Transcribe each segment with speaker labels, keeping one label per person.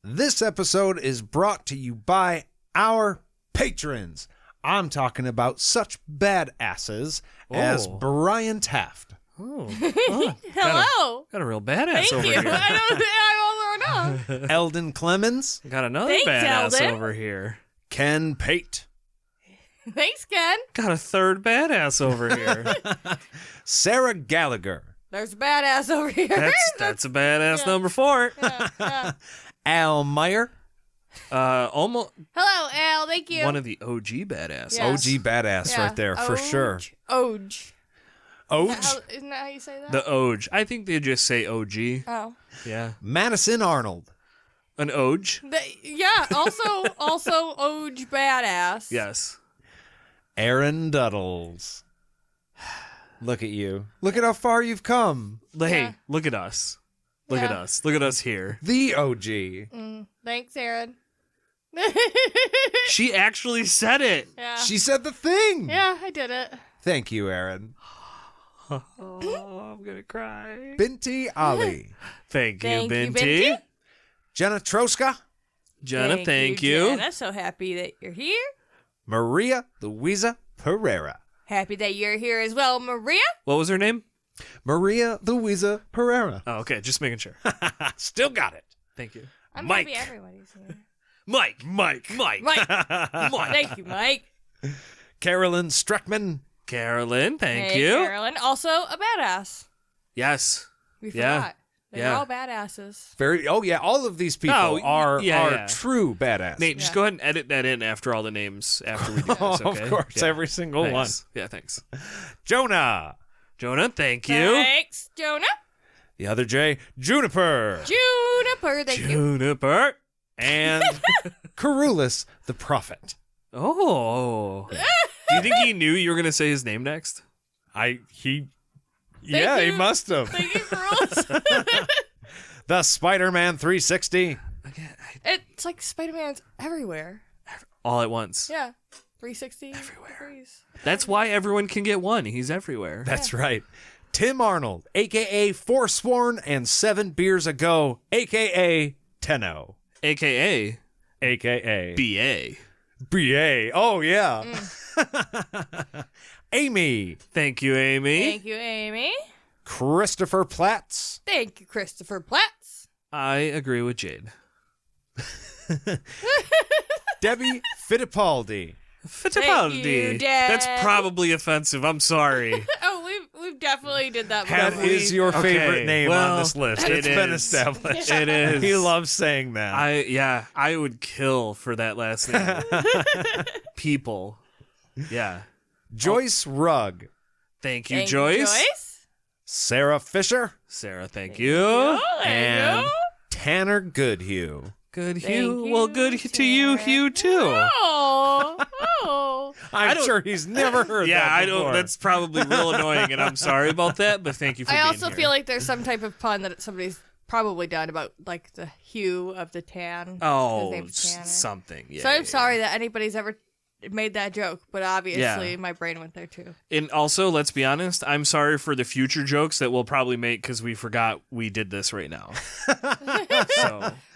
Speaker 1: This episode is brought to you by our patrons. I'm talking about such badasses as Brian Taft.
Speaker 2: Hello.
Speaker 3: Got a real badass over
Speaker 2: Thank you.
Speaker 3: here.
Speaker 2: I don't know.
Speaker 1: Eldon Clemens.
Speaker 3: Got another
Speaker 2: Thanks,
Speaker 3: badass
Speaker 2: Eldon.
Speaker 3: over here.
Speaker 1: Ken Pate.
Speaker 2: Thanks, Ken.
Speaker 3: Got a third badass over here.
Speaker 1: Sarah Gallagher.
Speaker 2: There's a badass over here.
Speaker 3: That's a badass number 4.
Speaker 2: Yeah.
Speaker 1: Al Meyer.
Speaker 3: Almost
Speaker 2: Hello, Al. Thank you.
Speaker 3: one of the OG badasses.
Speaker 2: Yeah.
Speaker 1: OG badass
Speaker 2: Yeah.
Speaker 1: right there, for sure.
Speaker 2: Oj.
Speaker 1: Oj.
Speaker 2: Isn't that how you say that?
Speaker 3: The OG. I think they just say OG.
Speaker 2: Oh.
Speaker 3: Yeah.
Speaker 1: Madison Arnold.
Speaker 3: An OG?
Speaker 2: Yeah, also Oj badass.
Speaker 3: Yes.
Speaker 1: Aaron Duddles. Look at you. Look at how far you've come.
Speaker 3: Hey,
Speaker 2: Yeah.
Speaker 3: look at us. Look at
Speaker 2: Yeah.
Speaker 3: us. Look at us here.
Speaker 1: The OG.
Speaker 2: Thanks, Aaron.
Speaker 3: She actually said it.
Speaker 2: Yeah.
Speaker 1: She said the thing.
Speaker 2: Yeah, I did it.
Speaker 1: Thank you, Aaron.
Speaker 3: Oh, I'm going to cry.
Speaker 1: Binti Ali.
Speaker 3: Thank you,
Speaker 2: Thank you,
Speaker 3: Binti.
Speaker 2: Binti.
Speaker 1: Jenna Troska.
Speaker 3: Jenna, thank you.
Speaker 2: Jenna. So happy that you're here.
Speaker 1: Maria Luisa Pereira.
Speaker 2: Happy that you're here as well, Maria.
Speaker 3: What was her name?
Speaker 1: Maria Luisa Pereira.
Speaker 3: Oh, okay. Just making sure.
Speaker 1: Still got it.
Speaker 3: Thank you.
Speaker 2: I'm
Speaker 1: Mike.
Speaker 2: happy everybody's here.
Speaker 3: Mike.
Speaker 2: Mike. Thank you, Mike.
Speaker 1: Carolyn Streckman.
Speaker 3: Carolyn, thank
Speaker 2: Hey,
Speaker 3: you.
Speaker 2: Carolyn. Also a badass.
Speaker 3: Yes.
Speaker 2: We
Speaker 3: Yeah.
Speaker 2: forgot. They're
Speaker 3: Yeah.
Speaker 2: all badasses.
Speaker 1: All of these people
Speaker 3: Oh,
Speaker 1: are
Speaker 3: yeah.
Speaker 1: true badass.
Speaker 3: Nate, just
Speaker 2: Yeah.
Speaker 3: go ahead and edit that in after all the names after we do this,
Speaker 1: Oh,
Speaker 3: okay?
Speaker 1: of course,
Speaker 3: Yeah.
Speaker 1: every single
Speaker 3: Thanks. Yeah, thanks.
Speaker 1: one. Jonah.
Speaker 3: Jonah, thank you.
Speaker 2: Thanks, Jonah.
Speaker 1: The other J, Juniper.
Speaker 2: Juniper, thank you.
Speaker 3: Juniper.
Speaker 1: And Carulus the Prophet.
Speaker 3: Oh. Do you think he knew you were going to say his name next?
Speaker 1: He
Speaker 2: you.
Speaker 1: must have.
Speaker 2: Thank you, girls.
Speaker 1: The Spider-Man 360.
Speaker 2: It's like Spider-Man's everywhere.
Speaker 3: All at once.
Speaker 2: Yeah. 360
Speaker 3: Everywhere.
Speaker 2: degrees.
Speaker 3: That's why everyone can get one. He's everywhere.
Speaker 1: That's right. Tim Arnold, a.k.a. Forsworn and 7 Beers Ago, a.k.a. Tenno.
Speaker 3: A.K.A.
Speaker 1: A.k.a.
Speaker 3: B.A.
Speaker 1: B.A. Oh, yeah. Amy.
Speaker 3: Thank you, Amy.
Speaker 2: Thank you, Amy.
Speaker 1: Christopher Platts.
Speaker 2: Thank you, Christopher Platts.
Speaker 3: I agree with Jade.
Speaker 1: Debbie Fittipaldi.
Speaker 3: Fittipaldi.
Speaker 2: you, Dad.
Speaker 3: That's probably offensive. I'm sorry.
Speaker 2: Oh, we've definitely did that
Speaker 1: That
Speaker 2: before.
Speaker 1: is your favorite
Speaker 3: Okay,
Speaker 1: name
Speaker 3: well,
Speaker 1: on this list.
Speaker 3: it
Speaker 1: It's been
Speaker 3: is.
Speaker 1: established.
Speaker 3: It is.
Speaker 1: He loves saying that.
Speaker 3: I would kill for that last name. People. Yeah.
Speaker 1: Joyce Rugg.
Speaker 3: Thank you,
Speaker 2: Thank
Speaker 3: Joyce.
Speaker 1: Sarah Fisher.
Speaker 3: Sarah, thank you.
Speaker 2: Oh, there
Speaker 1: And
Speaker 2: you go.
Speaker 1: Tanner Goodhue.
Speaker 3: Good
Speaker 2: Thank
Speaker 3: Hugh.
Speaker 2: you,
Speaker 3: Well, good to you,
Speaker 2: Sarah.
Speaker 3: Hugh, too.
Speaker 2: Oh.
Speaker 1: I'm sure he's never heard
Speaker 3: Yeah,
Speaker 1: that
Speaker 3: I
Speaker 1: before.
Speaker 3: don't. That's probably real annoying, and I'm sorry about that. But thank you for
Speaker 2: I
Speaker 3: being
Speaker 2: also
Speaker 3: here.
Speaker 2: feel like there's some type of pun that somebody's probably done about like the hue of the tan. His
Speaker 3: oh,
Speaker 2: name's Tanner.
Speaker 3: something. Yeah.
Speaker 2: So I'm
Speaker 3: yeah,
Speaker 2: sorry that anybody's ever made that joke, but obviously
Speaker 3: Yeah.
Speaker 2: my brain went there too.
Speaker 3: And also, let's be honest. I'm sorry for the future jokes that we'll probably make because we forgot we did this right now. So,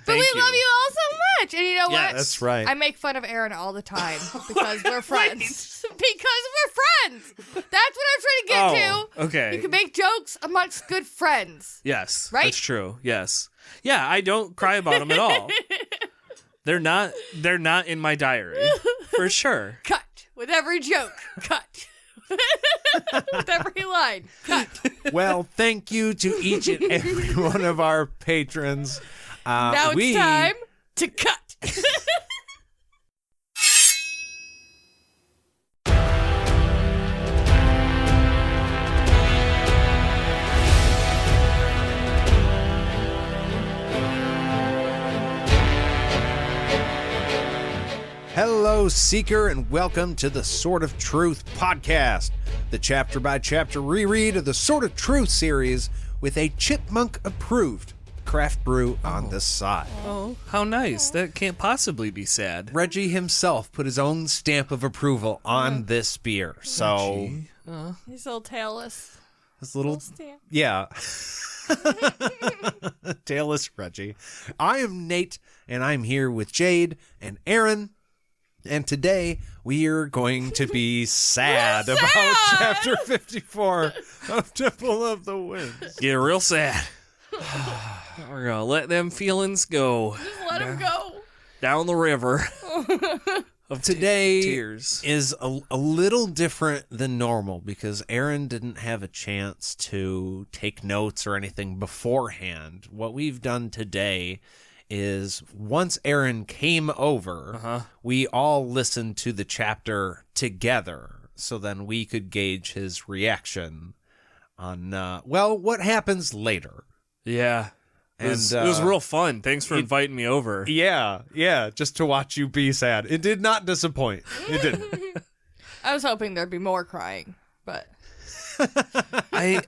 Speaker 2: But
Speaker 3: thank
Speaker 2: we love you all so much, and you know
Speaker 3: Yes.
Speaker 2: what?
Speaker 1: That's right.
Speaker 2: I make fun of Aaron all the time because we're friends. Because we're friends. That's what I'm trying to get to.
Speaker 3: Okay.
Speaker 2: You can make jokes amongst good friends.
Speaker 3: Yes.
Speaker 2: Right?
Speaker 3: That's true. Yes. Yeah, I don't cry about them at all. They're not in my diary. For sure.
Speaker 2: Cut. With every joke. Cut. With every line. Cut.
Speaker 1: Well, thank you to each and every one of our patrons.
Speaker 2: Now it's time to cut.
Speaker 1: Hello, Seeker, and welcome to the Sword of Truth podcast, the chapter-by-chapter reread of the Sword of Truth series with a chipmunk-approved craft brew on the side.
Speaker 3: Oh, how nice. That can't possibly be sad.
Speaker 1: Reggie himself put his own stamp of approval on this beer, so
Speaker 2: He's a little tailless.
Speaker 1: this little,
Speaker 2: Stamp.
Speaker 1: yeah. Tailless Reggie. I am Nate, and I'm here with Jade and Aaron. And today we are going to be sad about Chapter 54 of Temple of the Winds.
Speaker 3: Get real sad. We're going to let them feelings go.
Speaker 2: Just let him go.
Speaker 3: Down the river. Of
Speaker 1: Today
Speaker 3: tears.
Speaker 1: is a little different than normal because Aaron didn't have a chance to take notes or anything beforehand. What we've done today is once Aaron came over, we all listened to the chapter together so then we could gauge his reaction on, what happens later.
Speaker 3: Yeah. It was real fun. Thanks for inviting me over.
Speaker 1: Yeah, just to watch you be sad. It did not disappoint. It didn't.
Speaker 2: I was hoping there'd be more crying, but
Speaker 3: I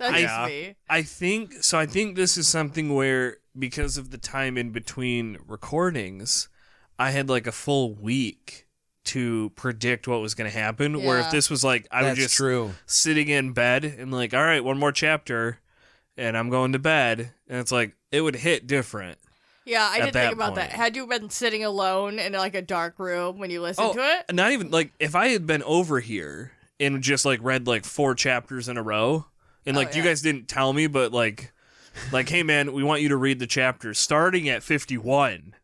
Speaker 2: me.
Speaker 3: I think this is something where, because of the time in between recordings, I had like a full week to predict what was going to happen.
Speaker 2: Yeah.
Speaker 3: Where if this was like, I was
Speaker 1: That's
Speaker 3: just
Speaker 1: true.
Speaker 3: sitting in bed and like, all right, one more chapter and I'm going to bed. And it's like, it would hit different.
Speaker 2: Yeah, I didn't
Speaker 3: that
Speaker 2: think about
Speaker 3: point.
Speaker 2: that. Had you been sitting alone in like a dark room when you listened to it?
Speaker 3: Not even like if I had been over here and just like read like 4 chapters in a row and like you guys didn't tell me, but like, hey man, we want you to read the chapter starting at 51.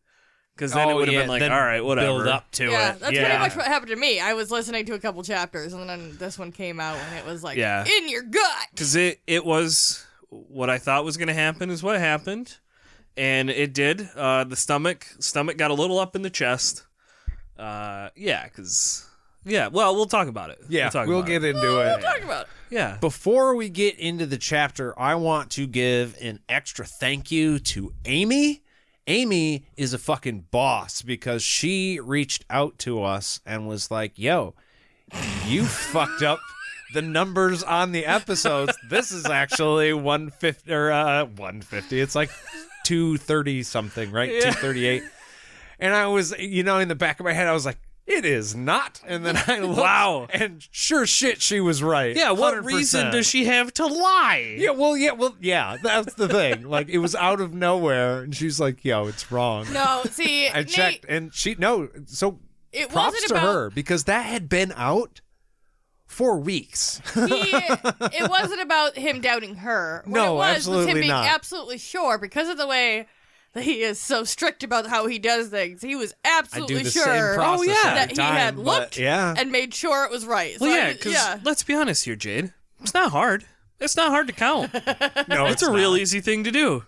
Speaker 3: Because then it would have been like, all right, whatever.
Speaker 1: Build up to
Speaker 2: Yeah,
Speaker 1: it.
Speaker 2: that's pretty much what happened to me. I was listening to a couple chapters, and then this one came out, and it was like, in your gut.
Speaker 3: Because it was what I thought was going to happen is what happened. And it did. The stomach got a little up in the chest. Well, we'll talk about it.
Speaker 1: Yeah, we'll get into
Speaker 2: We'll
Speaker 1: it.
Speaker 2: talk about it.
Speaker 3: Yeah.
Speaker 1: Before we get into the chapter, I want to give an extra thank you to Amy. Amy is a fucking boss because she reached out to us and was like, yo, you fucked up the numbers on the episodes. This is actually 150 or 150. It's like 230 something, right?
Speaker 3: Yeah.
Speaker 1: 238. And I was, in the back of my head, I was like, it is not. And then I looked,
Speaker 3: Wow.
Speaker 1: and sure shit, she was right.
Speaker 3: Yeah, what
Speaker 1: 100%.
Speaker 3: reason does she have to lie?
Speaker 1: Yeah, that's the thing. Like, it was out of nowhere, and she's like, yo, it's wrong.
Speaker 2: No, see,
Speaker 1: I checked, and so
Speaker 2: it
Speaker 1: props
Speaker 2: wasn't
Speaker 1: to
Speaker 2: about,
Speaker 1: her, because that had been out for weeks.
Speaker 2: It wasn't about him doubting her. What
Speaker 1: No,
Speaker 2: it was
Speaker 1: absolutely
Speaker 2: him being
Speaker 1: not.
Speaker 2: absolutely sure because of the way that he is so strict about how he does things. He was
Speaker 1: I
Speaker 2: absolutely
Speaker 1: do the
Speaker 2: sure
Speaker 1: same process
Speaker 2: that
Speaker 1: every
Speaker 2: he had
Speaker 1: time, but
Speaker 2: looked
Speaker 1: yeah.
Speaker 2: and made sure it was right.
Speaker 3: Well,
Speaker 2: So
Speaker 3: yeah, because let's be honest here, Jade. It's not hard. It's not hard to count.
Speaker 1: No,
Speaker 3: It's a real easy thing to do.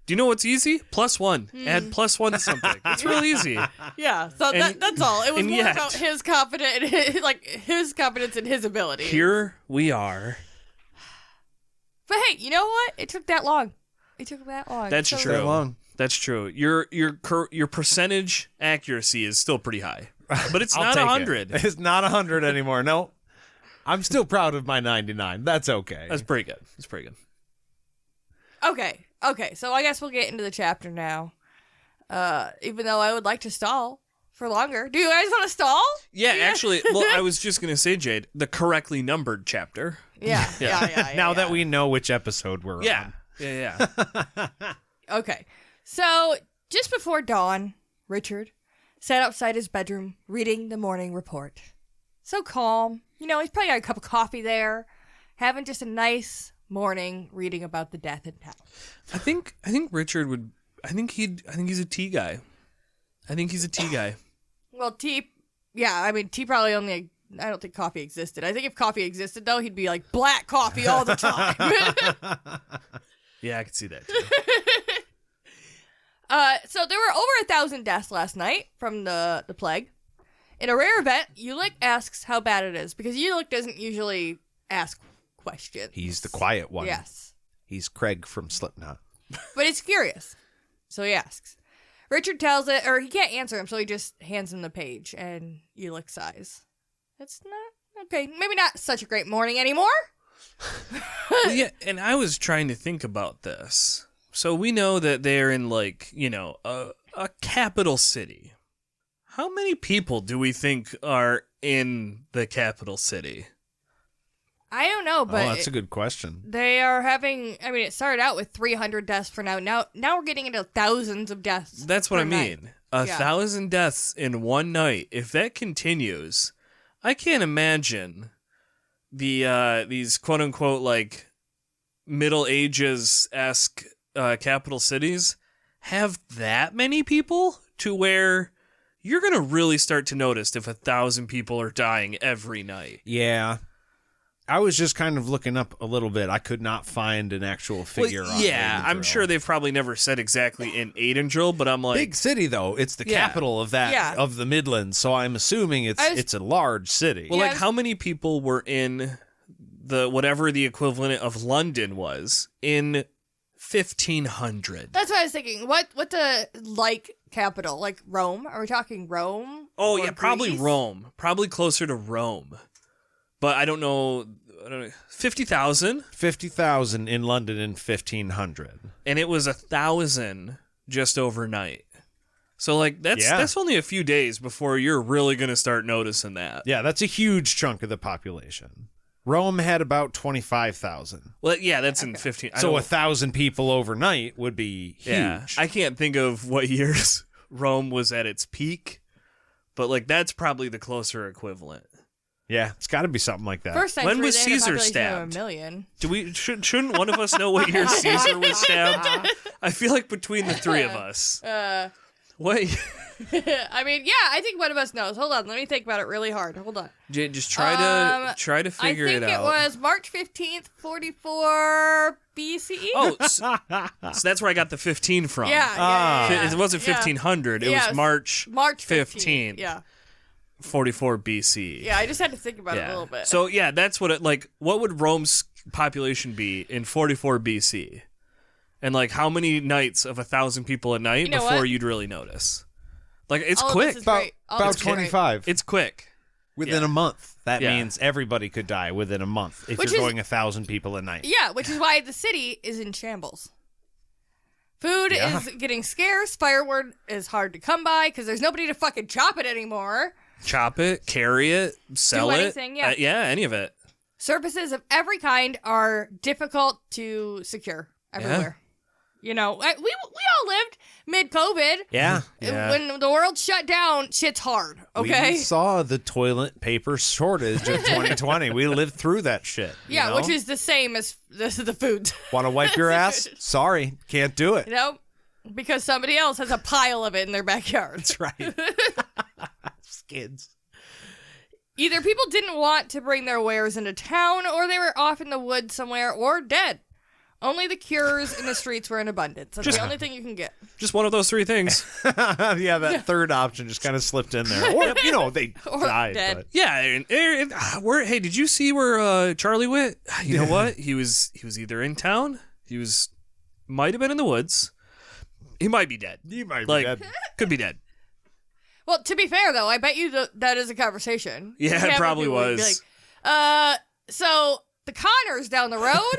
Speaker 3: Do you know what's easy? +1. Add +1 to something. It's real easy.
Speaker 2: Yeah, so
Speaker 3: And-
Speaker 2: that's all. It was
Speaker 3: and
Speaker 2: more
Speaker 3: yet-
Speaker 2: about his confidence, his confidence in his ability.
Speaker 3: Here we are.
Speaker 2: But hey, you know what? It took that long.
Speaker 3: That's
Speaker 2: So-
Speaker 3: true.
Speaker 1: So long.
Speaker 3: That's true. Your percentage accuracy is still pretty high, but it's
Speaker 1: I'll
Speaker 3: not
Speaker 1: take
Speaker 3: 100.
Speaker 1: it. It's not 100 anymore. No, I'm still proud of my 99. That's okay.
Speaker 3: That's pretty good. It's pretty good.
Speaker 2: Okay. So I guess we'll get into the chapter now. Even though I would like to stall for longer. Do you guys want to stall?
Speaker 3: Yeah, actually, well, I was just gonna say, Jade, the correctly numbered chapter.
Speaker 2: Yeah.
Speaker 1: Now that we know which episode we're
Speaker 3: Yeah,
Speaker 1: on.
Speaker 3: yeah.
Speaker 2: Okay. So just before dawn, Richard sat outside his bedroom reading the morning report. So calm. He's probably got a cup of coffee there, having just a nice morning reading about the death in town.
Speaker 3: I think Richard would. I think he's a tea guy. I think he's a tea guy.
Speaker 2: Well, tea. Yeah, I mean, tea probably only. I don't think coffee existed. I think if coffee existed, though, he'd be like black coffee all the time.
Speaker 3: Yeah, I could see that too.
Speaker 2: So there were over 1,000 deaths last night from the plague. In a rare event, Ulick asks how bad it is because Ulick doesn't usually ask questions.
Speaker 1: He's the quiet one.
Speaker 2: Yes,
Speaker 1: He's Craig from Slipknot.
Speaker 2: but he's curious, so he asks. Richard tells it, or he can't answer him, so he just hands him the page, and Ulick sighs. It's not okay. Maybe not such a great morning anymore.
Speaker 3: Well, yeah, and I was trying to think about this. So we know that they're in a capital city. How many people do we think are in the capital city?
Speaker 2: I don't know, but
Speaker 1: that's a good question.
Speaker 2: they are having. I mean, it started out with 300 deaths for now. Now we're getting into thousands of deaths.
Speaker 3: That's what
Speaker 2: per
Speaker 3: I
Speaker 2: night.
Speaker 3: mean.
Speaker 2: Yeah.
Speaker 3: 1,000 deaths in one night. If that continues, I can't imagine these quote unquote like Middle Ages-esque capital cities have that many people to where you're gonna really start to notice if 1,000 people are dying every night.
Speaker 1: Yeah. I was just kind of looking up a little bit. I could not find an actual figure on
Speaker 3: yeah, I'm
Speaker 1: Aidendrill.
Speaker 3: sure they've probably never said exactly in Aidendrill, but I'm like,
Speaker 1: Big city, though. It's the
Speaker 3: Yeah.
Speaker 1: capital of that
Speaker 2: Yeah.
Speaker 1: of the Midlands, so I'm assuming it's a large city.
Speaker 3: well,
Speaker 2: Yeah.
Speaker 3: like how many people were in the whatever the equivalent of London was in 1500?
Speaker 2: That's what I was thinking. What the capital? Like Rome? Are we talking Rome?
Speaker 3: Oh
Speaker 2: Or
Speaker 3: yeah, probably
Speaker 2: Greece?
Speaker 3: Rome. Probably closer to Rome. But I don't know. 50,000,
Speaker 1: 50,000 in London in 1500.
Speaker 3: and it was 1,000 just overnight. So like
Speaker 1: Yeah.
Speaker 3: that's only a few days before you're really gonna start noticing that.
Speaker 1: Yeah, that's a huge chunk of the population. Rome had about 25,000.
Speaker 3: Well, yeah, that's in 15. I
Speaker 1: So
Speaker 3: don't-
Speaker 1: 1,000 people overnight would be huge.
Speaker 3: yeah, I can't think of what years Rome was at its peak, but like that's probably the closer equivalent.
Speaker 1: Yeah, it's got to be something like that.
Speaker 2: First
Speaker 3: When
Speaker 2: century,
Speaker 3: was
Speaker 2: they had a
Speaker 3: Caesar
Speaker 2: population of
Speaker 3: stabbed?
Speaker 2: 1 million.
Speaker 3: Do we shouldn't one of us know what year Caesar was stabbed? I feel like between the three of us. What?
Speaker 2: I mean, yeah, I think one of us knows. Hold on, let me think about it really hard. Hold on.
Speaker 3: Just try to figure it out.
Speaker 2: I think it was March 15th, 44 BCE.
Speaker 3: Oh, so that's where I got the 15 from.
Speaker 2: yeah.
Speaker 3: It wasn't 1500. It
Speaker 2: Yeah,
Speaker 3: was March
Speaker 2: March
Speaker 3: 15th.
Speaker 2: 15th. Yeah.
Speaker 3: 44 BC.
Speaker 2: Yeah, I just had to think about it a little bit.
Speaker 3: So yeah, that's what it like. What would Rome's population be in 44 BC? And like, how many nights of 1,000 people a night
Speaker 2: You know
Speaker 3: before
Speaker 2: what?
Speaker 3: you'd really notice? Like, it's
Speaker 2: All of
Speaker 3: quick.
Speaker 2: this is
Speaker 1: about
Speaker 2: great. All
Speaker 1: about
Speaker 2: this is great.
Speaker 1: 25
Speaker 3: It's quick.
Speaker 1: within
Speaker 3: yeah.
Speaker 1: a month. That
Speaker 3: Yeah.
Speaker 1: means everybody could die within a month if
Speaker 2: Which
Speaker 1: you're
Speaker 2: is-
Speaker 1: going 1,000 people a night.
Speaker 2: Yeah, which is why the city is in shambles. Food
Speaker 1: Yeah.
Speaker 2: is getting scarce. Firewood is hard to come by because there's nobody to fucking chop it anymore.
Speaker 3: Chop it, carry it, sell it.
Speaker 2: anything, yeah.
Speaker 3: Yeah, any of it.
Speaker 2: Services of every kind are difficult to secure everywhere. You know, we all lived mid-COVID.
Speaker 1: Yeah.
Speaker 3: Yeah.
Speaker 2: When the world shut down, shit's hard, okay?
Speaker 1: We saw the toilet paper shortage of 2020. We lived through that shit.
Speaker 2: Yeah, which is the same as the food.
Speaker 1: Want to wipe your ass? Sorry, can't do it.
Speaker 2: You know? Because somebody else has a pile of it in their backyard.
Speaker 1: That's right. Skids.
Speaker 2: Either people didn't want to bring their wares into town, or they were off in the woods somewhere, or dead. Only the cures in the streets were in abundance. That's the only thing you can get.
Speaker 3: Just one of those three things.
Speaker 1: Yeah, that third option just kind of slipped in there. Or, they
Speaker 2: Or
Speaker 1: died.
Speaker 2: dead.
Speaker 1: But
Speaker 3: Yeah, hey, did you see where Charlie went? You know what? He was either in town. Might have been in the woods. He might be dead.
Speaker 1: you might
Speaker 3: Like,
Speaker 1: be dead.
Speaker 3: could be dead.
Speaker 2: Well, to be fair, though, I bet you that is a conversation.
Speaker 3: Yeah, it
Speaker 2: Having
Speaker 3: probably
Speaker 2: people be
Speaker 3: was.
Speaker 2: like, so the Connors down the road,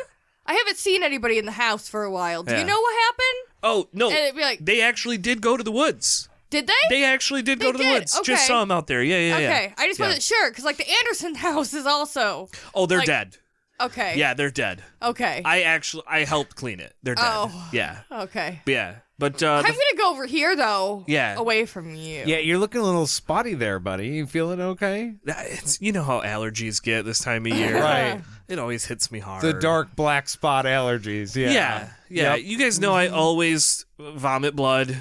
Speaker 2: I haven't seen anybody in the house for a while. Do
Speaker 3: Yeah.
Speaker 2: you know what happened?
Speaker 3: Oh, no.
Speaker 2: And it'd be like,
Speaker 3: They actually did go to the woods.
Speaker 2: did they?
Speaker 3: They actually did go to the
Speaker 2: did,
Speaker 3: woods.
Speaker 2: okay.
Speaker 3: Just saw them out there. Yeah.
Speaker 2: Okay, I just
Speaker 3: Yeah.
Speaker 2: wasn't sure, because, like, the Anderson house is also...
Speaker 3: Oh, they're
Speaker 2: Like-
Speaker 3: dead.
Speaker 2: Okay.
Speaker 3: Yeah, they're dead.
Speaker 2: Okay.
Speaker 3: I helped clean it. They're dead.
Speaker 2: Oh.
Speaker 3: Yeah.
Speaker 2: Okay.
Speaker 3: Yeah. But
Speaker 2: I'm going to go over here, though.
Speaker 3: Yeah.
Speaker 2: Away from you.
Speaker 1: Yeah, you're looking a little spotty there, buddy. You feeling okay?
Speaker 3: it's you know how allergies get this time of year.
Speaker 1: Right.
Speaker 3: It always hits me hard.
Speaker 1: The dark black spot allergies. Yeah.
Speaker 3: Yeah.
Speaker 1: Yep.
Speaker 3: You guys know I always vomit blood.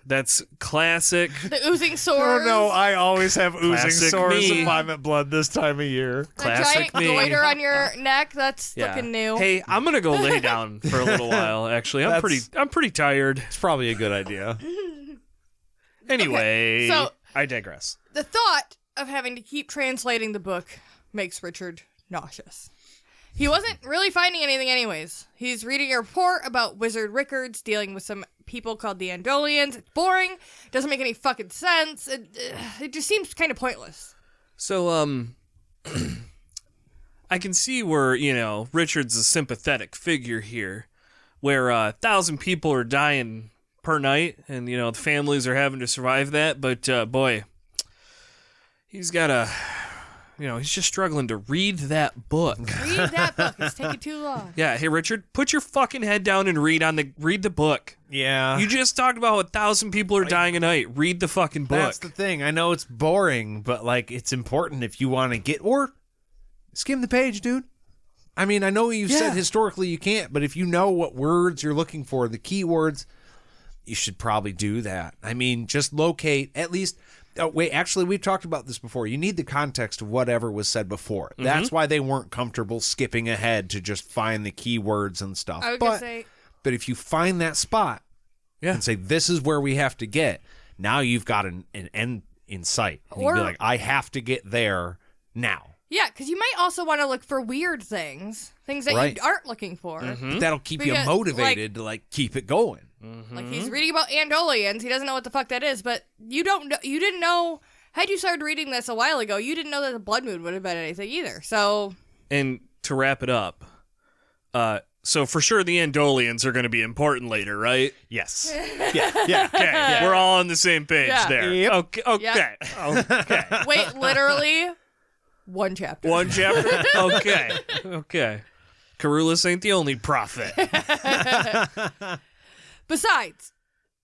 Speaker 3: That's classic.
Speaker 2: The oozing
Speaker 1: Oh
Speaker 2: sores.
Speaker 1: no, I always have oozing
Speaker 3: Classic
Speaker 1: sores
Speaker 3: me.
Speaker 1: and vomit blood this time of year.
Speaker 2: The
Speaker 3: Classic
Speaker 2: giant
Speaker 3: me.
Speaker 2: goiter on your neck. That's
Speaker 3: Yeah.
Speaker 2: looking new.
Speaker 3: Hey, I'm gonna go lay down for a little while. Actually, I'm pretty tired.
Speaker 1: It's probably a good idea.
Speaker 3: Anyway,
Speaker 2: so-
Speaker 3: I digress.
Speaker 2: The thought of having to keep translating the book makes Richard nauseous. He wasn't really finding anything anyways. He's reading a report about Wizard Rickards dealing with some people called the Andolians. It's boring. Doesn't make any fucking sense. It just seems kind of pointless.
Speaker 3: So, I can see where, Richard's a sympathetic figure here, where 1,000 people are dying per night, and, the families are having to survive that, but, boy, he's got a he's just struggling to read that book.
Speaker 2: Read that book. It's taking too long.
Speaker 3: Yeah, hey Richard, put your fucking head down and read the book.
Speaker 1: Yeah.
Speaker 3: You just talked about 1,000 people are dying a night. Read the fucking book.
Speaker 1: That's the thing. I know it's boring, but like it's important if you want to or skim the page, dude. I mean, I know you said historically you can't, but if you know what words you're looking for, the keywords, you should probably do that. I mean, just locate at least. Oh, wait, actually, we've talked about this before. You need the context of whatever was said before. Mm-hmm. That's why they weren't comfortable skipping ahead to just find the keywords and stuff.
Speaker 2: I was going to say...
Speaker 1: But if you find that spot and say, this is where we have to get, now you've got an end in sight. And you can be like, I have to get there now.
Speaker 2: Yeah, because you might also want to look for weird things that you aren't looking for.
Speaker 1: Mm-hmm. That'll keep you motivated to keep it going.
Speaker 2: Mm-hmm. Like he's reading about Andolians. He doesn't know what the fuck that is, but you didn't know, had you started reading this a while ago, you didn't know that the blood moon would have been anything either. So,
Speaker 3: and to wrap it up, so for sure the Andolians are going to be important later, right?
Speaker 1: Yes.
Speaker 3: Okay. Yeah. We're all on the same page there.
Speaker 1: Yep.
Speaker 3: Okay.
Speaker 2: Wait, literally one chapter.
Speaker 3: One chapter? Okay. Carulus ain't the only prophet.
Speaker 2: Besides,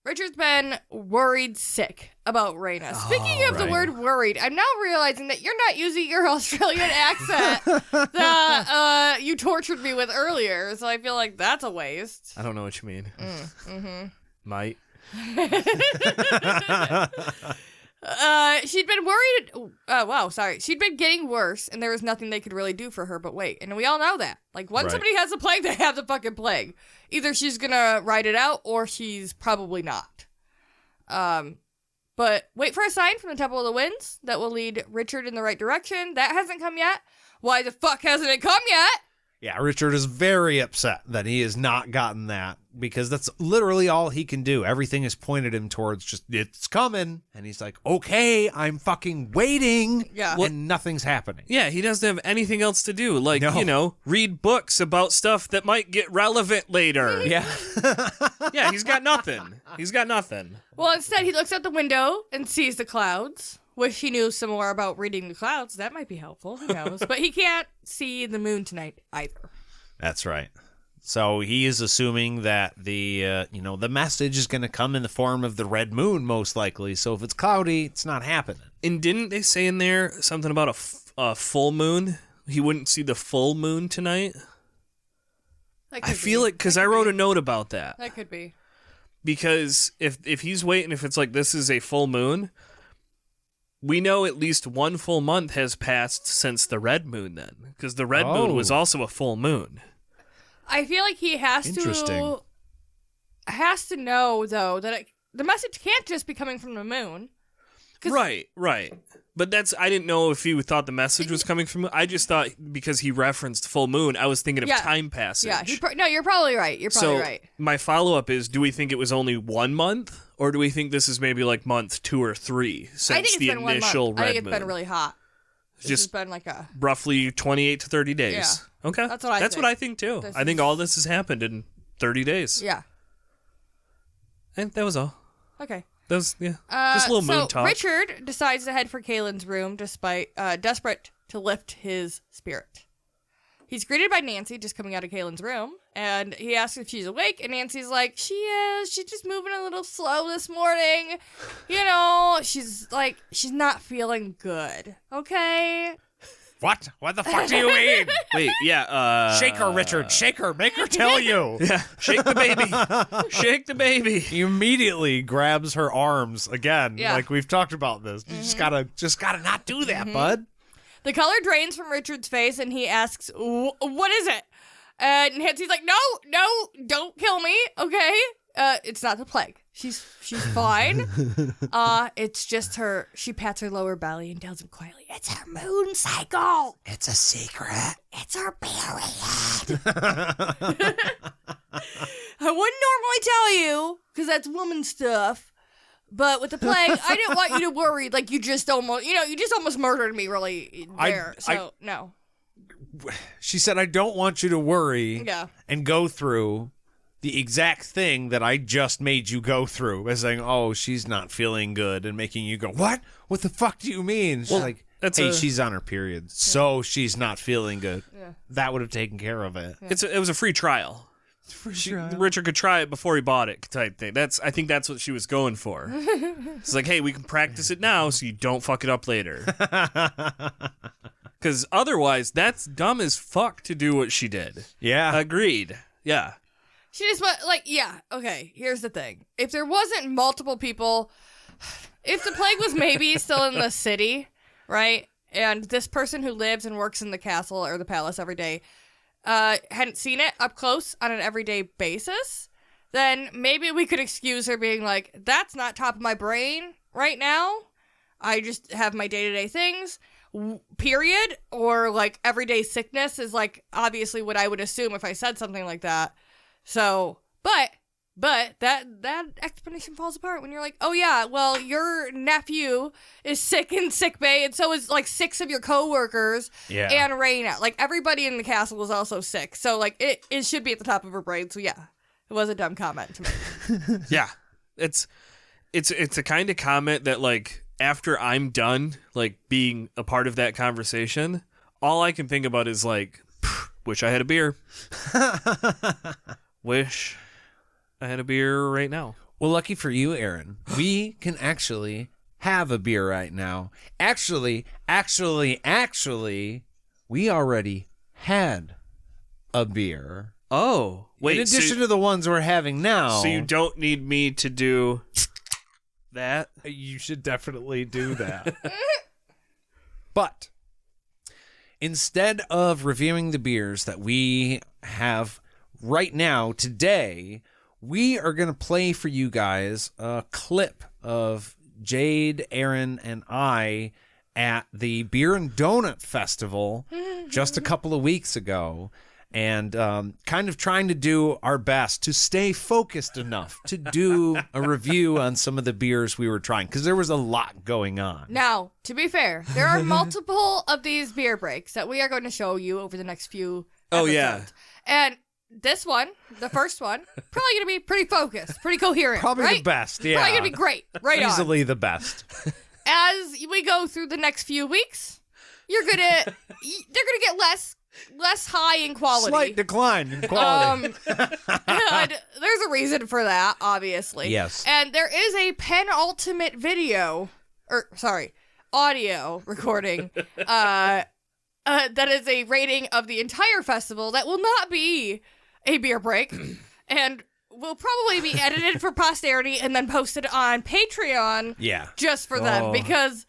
Speaker 2: Richard's been worried sick about Raina. Speaking of the word worried, I'm now realizing that you're not using your Australian accent that you tortured me with earlier, so I feel like that's a waste.
Speaker 3: I don't know what you mean. Might.
Speaker 2: She'd been worried. She'd been getting worse, and there was nothing they could really do for her but wait. And we all know that. Like, once somebody has the plague, they have the fucking plague. Either she's gonna ride it out, or she's probably not. But wait for a sign from the Temple of the Winds that will lead Richard in the right direction. That hasn't come yet. Why the fuck hasn't it come yet?
Speaker 1: Yeah, Richard is very upset that he has not gotten that because that's literally all he can do. Everything is pointed him towards just, it's coming. And he's like, okay, I'm fucking waiting.
Speaker 2: Yeah.
Speaker 1: And nothing's happening.
Speaker 3: Yeah, he doesn't have anything else to do. Like, read books about stuff that might get relevant later.
Speaker 1: Yeah.
Speaker 3: Yeah, he's got nothing.
Speaker 2: Well, instead, he looks out the window and sees the clouds. Wish he knew some more about reading the clouds. That might be helpful. Who knows? But he can't see the moon tonight either.
Speaker 1: That's right. So he is assuming that the message is going to come in the form of the red moon, most likely. So if it's cloudy, it's not happening.
Speaker 3: And didn't they say in there something about a full moon? He wouldn't see the full moon tonight? I feel like, because I wrote a note about that.
Speaker 2: That could be.
Speaker 3: Because if he's waiting, if it's like this is a full moon, we know at least one full month has passed since the red moon then. Because the red moon was also a full moon.
Speaker 2: I feel like he has to know, though, that the message can't just be coming from the moon.
Speaker 3: Right. But I didn't know if he thought the message was coming from. I just thought because he referenced full moon, I was thinking of time passage.
Speaker 2: Yeah, no, you're probably right. Right.
Speaker 3: My follow-up is, do we think it was only 1 month? Or do we think this is maybe like month 2 or 3 since the initial red moon?
Speaker 2: I think it's been really hot. It's been like
Speaker 3: roughly 28 to 30 days.
Speaker 2: Yeah.
Speaker 3: Okay.
Speaker 2: That's what I think.
Speaker 3: That's what I think too. I think all this has happened in 30 days.
Speaker 2: Yeah.
Speaker 3: And that was all.
Speaker 2: Okay.
Speaker 3: That was, just a little moon talk.
Speaker 2: Richard decides to head for Kaylin's room despite desperate to lift his spirit. He's greeted by Nancy just coming out of Kaylin's room, and he asks if she's awake, and Nancy's like, she is. She's just moving a little slow this morning. She's not feeling good. Okay?
Speaker 1: What? What the fuck do you mean?
Speaker 3: Wait, yeah,
Speaker 1: shake her, Richard. Shake her. Make her tell you.
Speaker 3: Yeah, shake the baby. Shake the baby.
Speaker 1: He immediately grabs her arms again.
Speaker 2: Yeah.
Speaker 1: Like we've talked about this. You just gotta not do that, bud.
Speaker 2: The color drains from Richard's face, and he asks, what is it? And Nancy's like, no, don't kill me, okay? It's not the plague. She's fine. It's just her. She pats her lower belly and tells him quietly, it's her moon cycle.
Speaker 1: It's a secret.
Speaker 2: It's her period. I wouldn't normally tell you, because that's woman stuff. But with the plague, I didn't want you to worry. Like, you just almost murdered me really there. No.
Speaker 1: She said, I don't want you to worry and go through the exact thing that I just made you go through. As saying, oh, she's not feeling good, and making you go, what? What the fuck do you mean? She's like, hey, she's on her period, so she's not feeling good. Yeah. That would have taken care of it.
Speaker 3: Yeah. It was a free trial. Richard could try it before he bought it, type thing. I think that's what she was going for. It's like, hey, we can practice it now, so you don't fuck it up later. Because otherwise, that's dumb as fuck to do what she did.
Speaker 1: Yeah,
Speaker 3: agreed. Yeah,
Speaker 2: she just went okay. Here's the thing: if there wasn't multiple people, if the plague was maybe still in the city, right, and this person who lives and works in the castle or the palace every day hadn't seen it up close on an everyday basis, then maybe we could excuse her being like, that's not top of my brain right now. I just have my day-to-day things, period. Or, like, everyday sickness is, like, obviously what I would assume if I said something like that. So, but that explanation falls apart when you're like, oh yeah, well, your nephew is sick in sick bay, and so is like 6 of your coworkers, and Raina. Like, everybody in the castle was also sick, so like it should be at the top of her brain. So yeah, it was a dumb comment to me.
Speaker 3: Yeah, it's a kind of comment that, like, after I'm done, like, being a part of that conversation, all I can think about is like, wish I had a beer. Wish I had a beer right now.
Speaker 1: Well, lucky for you, Aaron, we can actually have a beer right now. Actually, we already had a beer.
Speaker 3: Oh, wait.
Speaker 1: In addition to the ones we're having now.
Speaker 3: So you don't need me to do that?
Speaker 1: You should definitely do that. But instead of reviewing the beers that we have right now, today, we are going to play for you guys a clip of Jade, Aaron, and I at the Beer and Donut Festival just a couple of weeks ago, and kind of trying to do our best to stay focused enough to do a review on some of the beers we were trying, because there was a lot going on.
Speaker 2: Now, to be fair, there are multiple of these beer breaks that we are going to show you over the next few episodes.
Speaker 3: Oh, yeah.
Speaker 2: And this one, the first one, probably going to be pretty focused, pretty coherent.
Speaker 1: Probably
Speaker 2: right?
Speaker 1: the best, yeah.
Speaker 2: Probably going to be great. Right on.
Speaker 1: Easily the best.
Speaker 2: As we go through the next few weeks, they're gonna get less high in quality.
Speaker 1: Slight decline in quality.
Speaker 2: And there's a reason for that, obviously.
Speaker 1: Yes.
Speaker 2: And there is a penultimate audio recording that is a rating of the entire festival that will not be a beer break and will probably be edited for posterity and then posted on Patreon just for them, because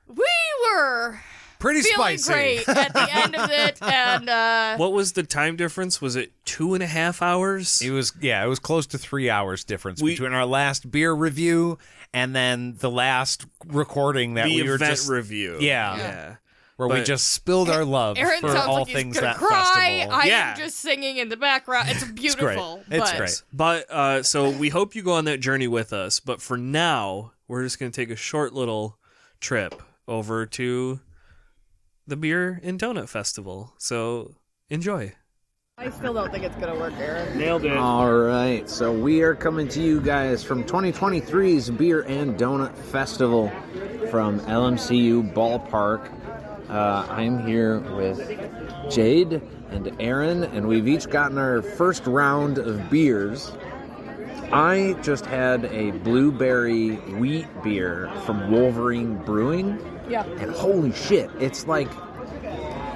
Speaker 2: we were
Speaker 1: pretty
Speaker 2: feeling
Speaker 1: spicy
Speaker 2: great at the end of it. And
Speaker 3: what was the time difference? Was it 2.5 hours?
Speaker 1: It was close to 3 hours difference between our last beer review and then the last recording that we were just
Speaker 3: review.
Speaker 1: Yeah. Where we just spilled our love
Speaker 2: Aaron
Speaker 1: for
Speaker 2: sounds
Speaker 1: all
Speaker 2: like he's
Speaker 1: things
Speaker 2: gonna
Speaker 1: that
Speaker 2: cry.
Speaker 1: festival.
Speaker 2: I am just singing in the background. It's beautiful.
Speaker 1: It's great.
Speaker 3: But so we hope you go on that journey with us. But for now, we're just going to take a short little trip over to the Beer and Donut Festival. So enjoy.
Speaker 2: I still don't think it's going to work, Aaron.
Speaker 3: Nailed it.
Speaker 4: All right, so we are coming to you guys from 2023's Beer and Donut Festival from LMCU Ballpark. I'm here with Jade and Aaron, and we've each gotten our first round of beers. I just had a blueberry wheat beer from Wolverine Brewing.
Speaker 2: Yeah.
Speaker 4: And holy shit, it's like,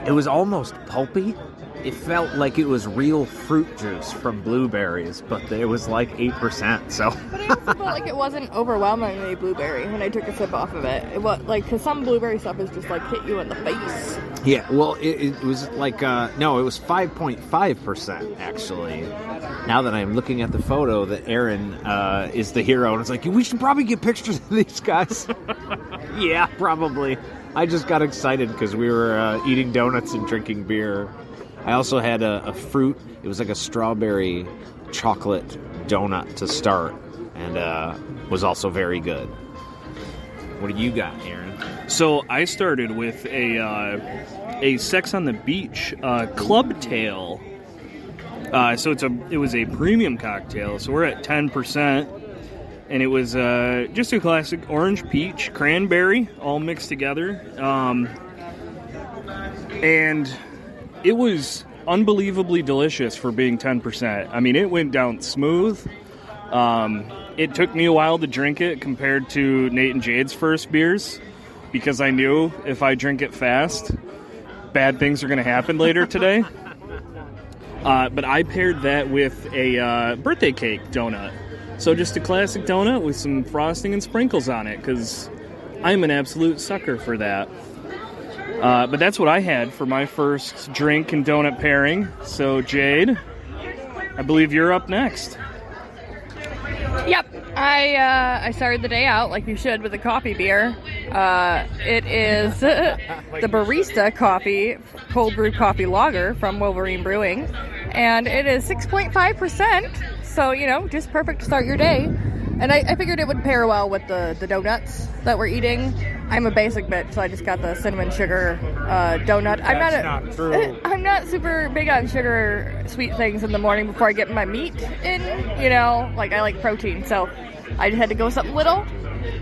Speaker 4: it was almost pulpy. It felt like it was real fruit juice from blueberries, but it was like 8%, so.
Speaker 2: But I also felt like it wasn't overwhelmingly blueberry when I took a sip off of it. It was like, because some blueberry stuff is just like hit you in the face.
Speaker 4: Yeah, well, it was like, no, it was 5.5% actually. Now that I'm looking at the photo that Aaron is the hero, and it's like, we should probably get pictures of these guys. Yeah, probably. I just got excited because we were eating donuts and drinking beer. I also had a fruit. It was like a strawberry chocolate donut to start, and was also very good. What do you got, Aaron?
Speaker 5: So I started with a Sex on the Beach Club Tail. So it was a premium cocktail. So we're at 10%. and it was just a classic orange, peach, cranberry, all mixed together. And it was unbelievably delicious for being 10%. I mean, it went down smooth. It took me a while to drink it compared to Nate and Jade's first beers, because I knew if I drink it fast, bad things are going to happen later today. But I paired that with a birthday cake donut. So just a classic donut with some frosting and sprinkles on it, because I'm an absolute sucker for that. But that's what I had for my first drink and donut pairing. So, Jade, I believe you're up next.
Speaker 2: Yep, I started the day out like you should with a coffee beer. It is the Barista Coffee Cold Brew Coffee Lager from Wolverine Brewing, and it is 6.5%. So just perfect to start your day. And I figured it would pair well with the donuts that we're eating. I'm a basic bitch, so I just got the cinnamon sugar donut.
Speaker 4: That's not true.
Speaker 2: I'm not super big on sugar sweet things in the morning before I get my meat in. Like I like protein, so I just had to go with something little.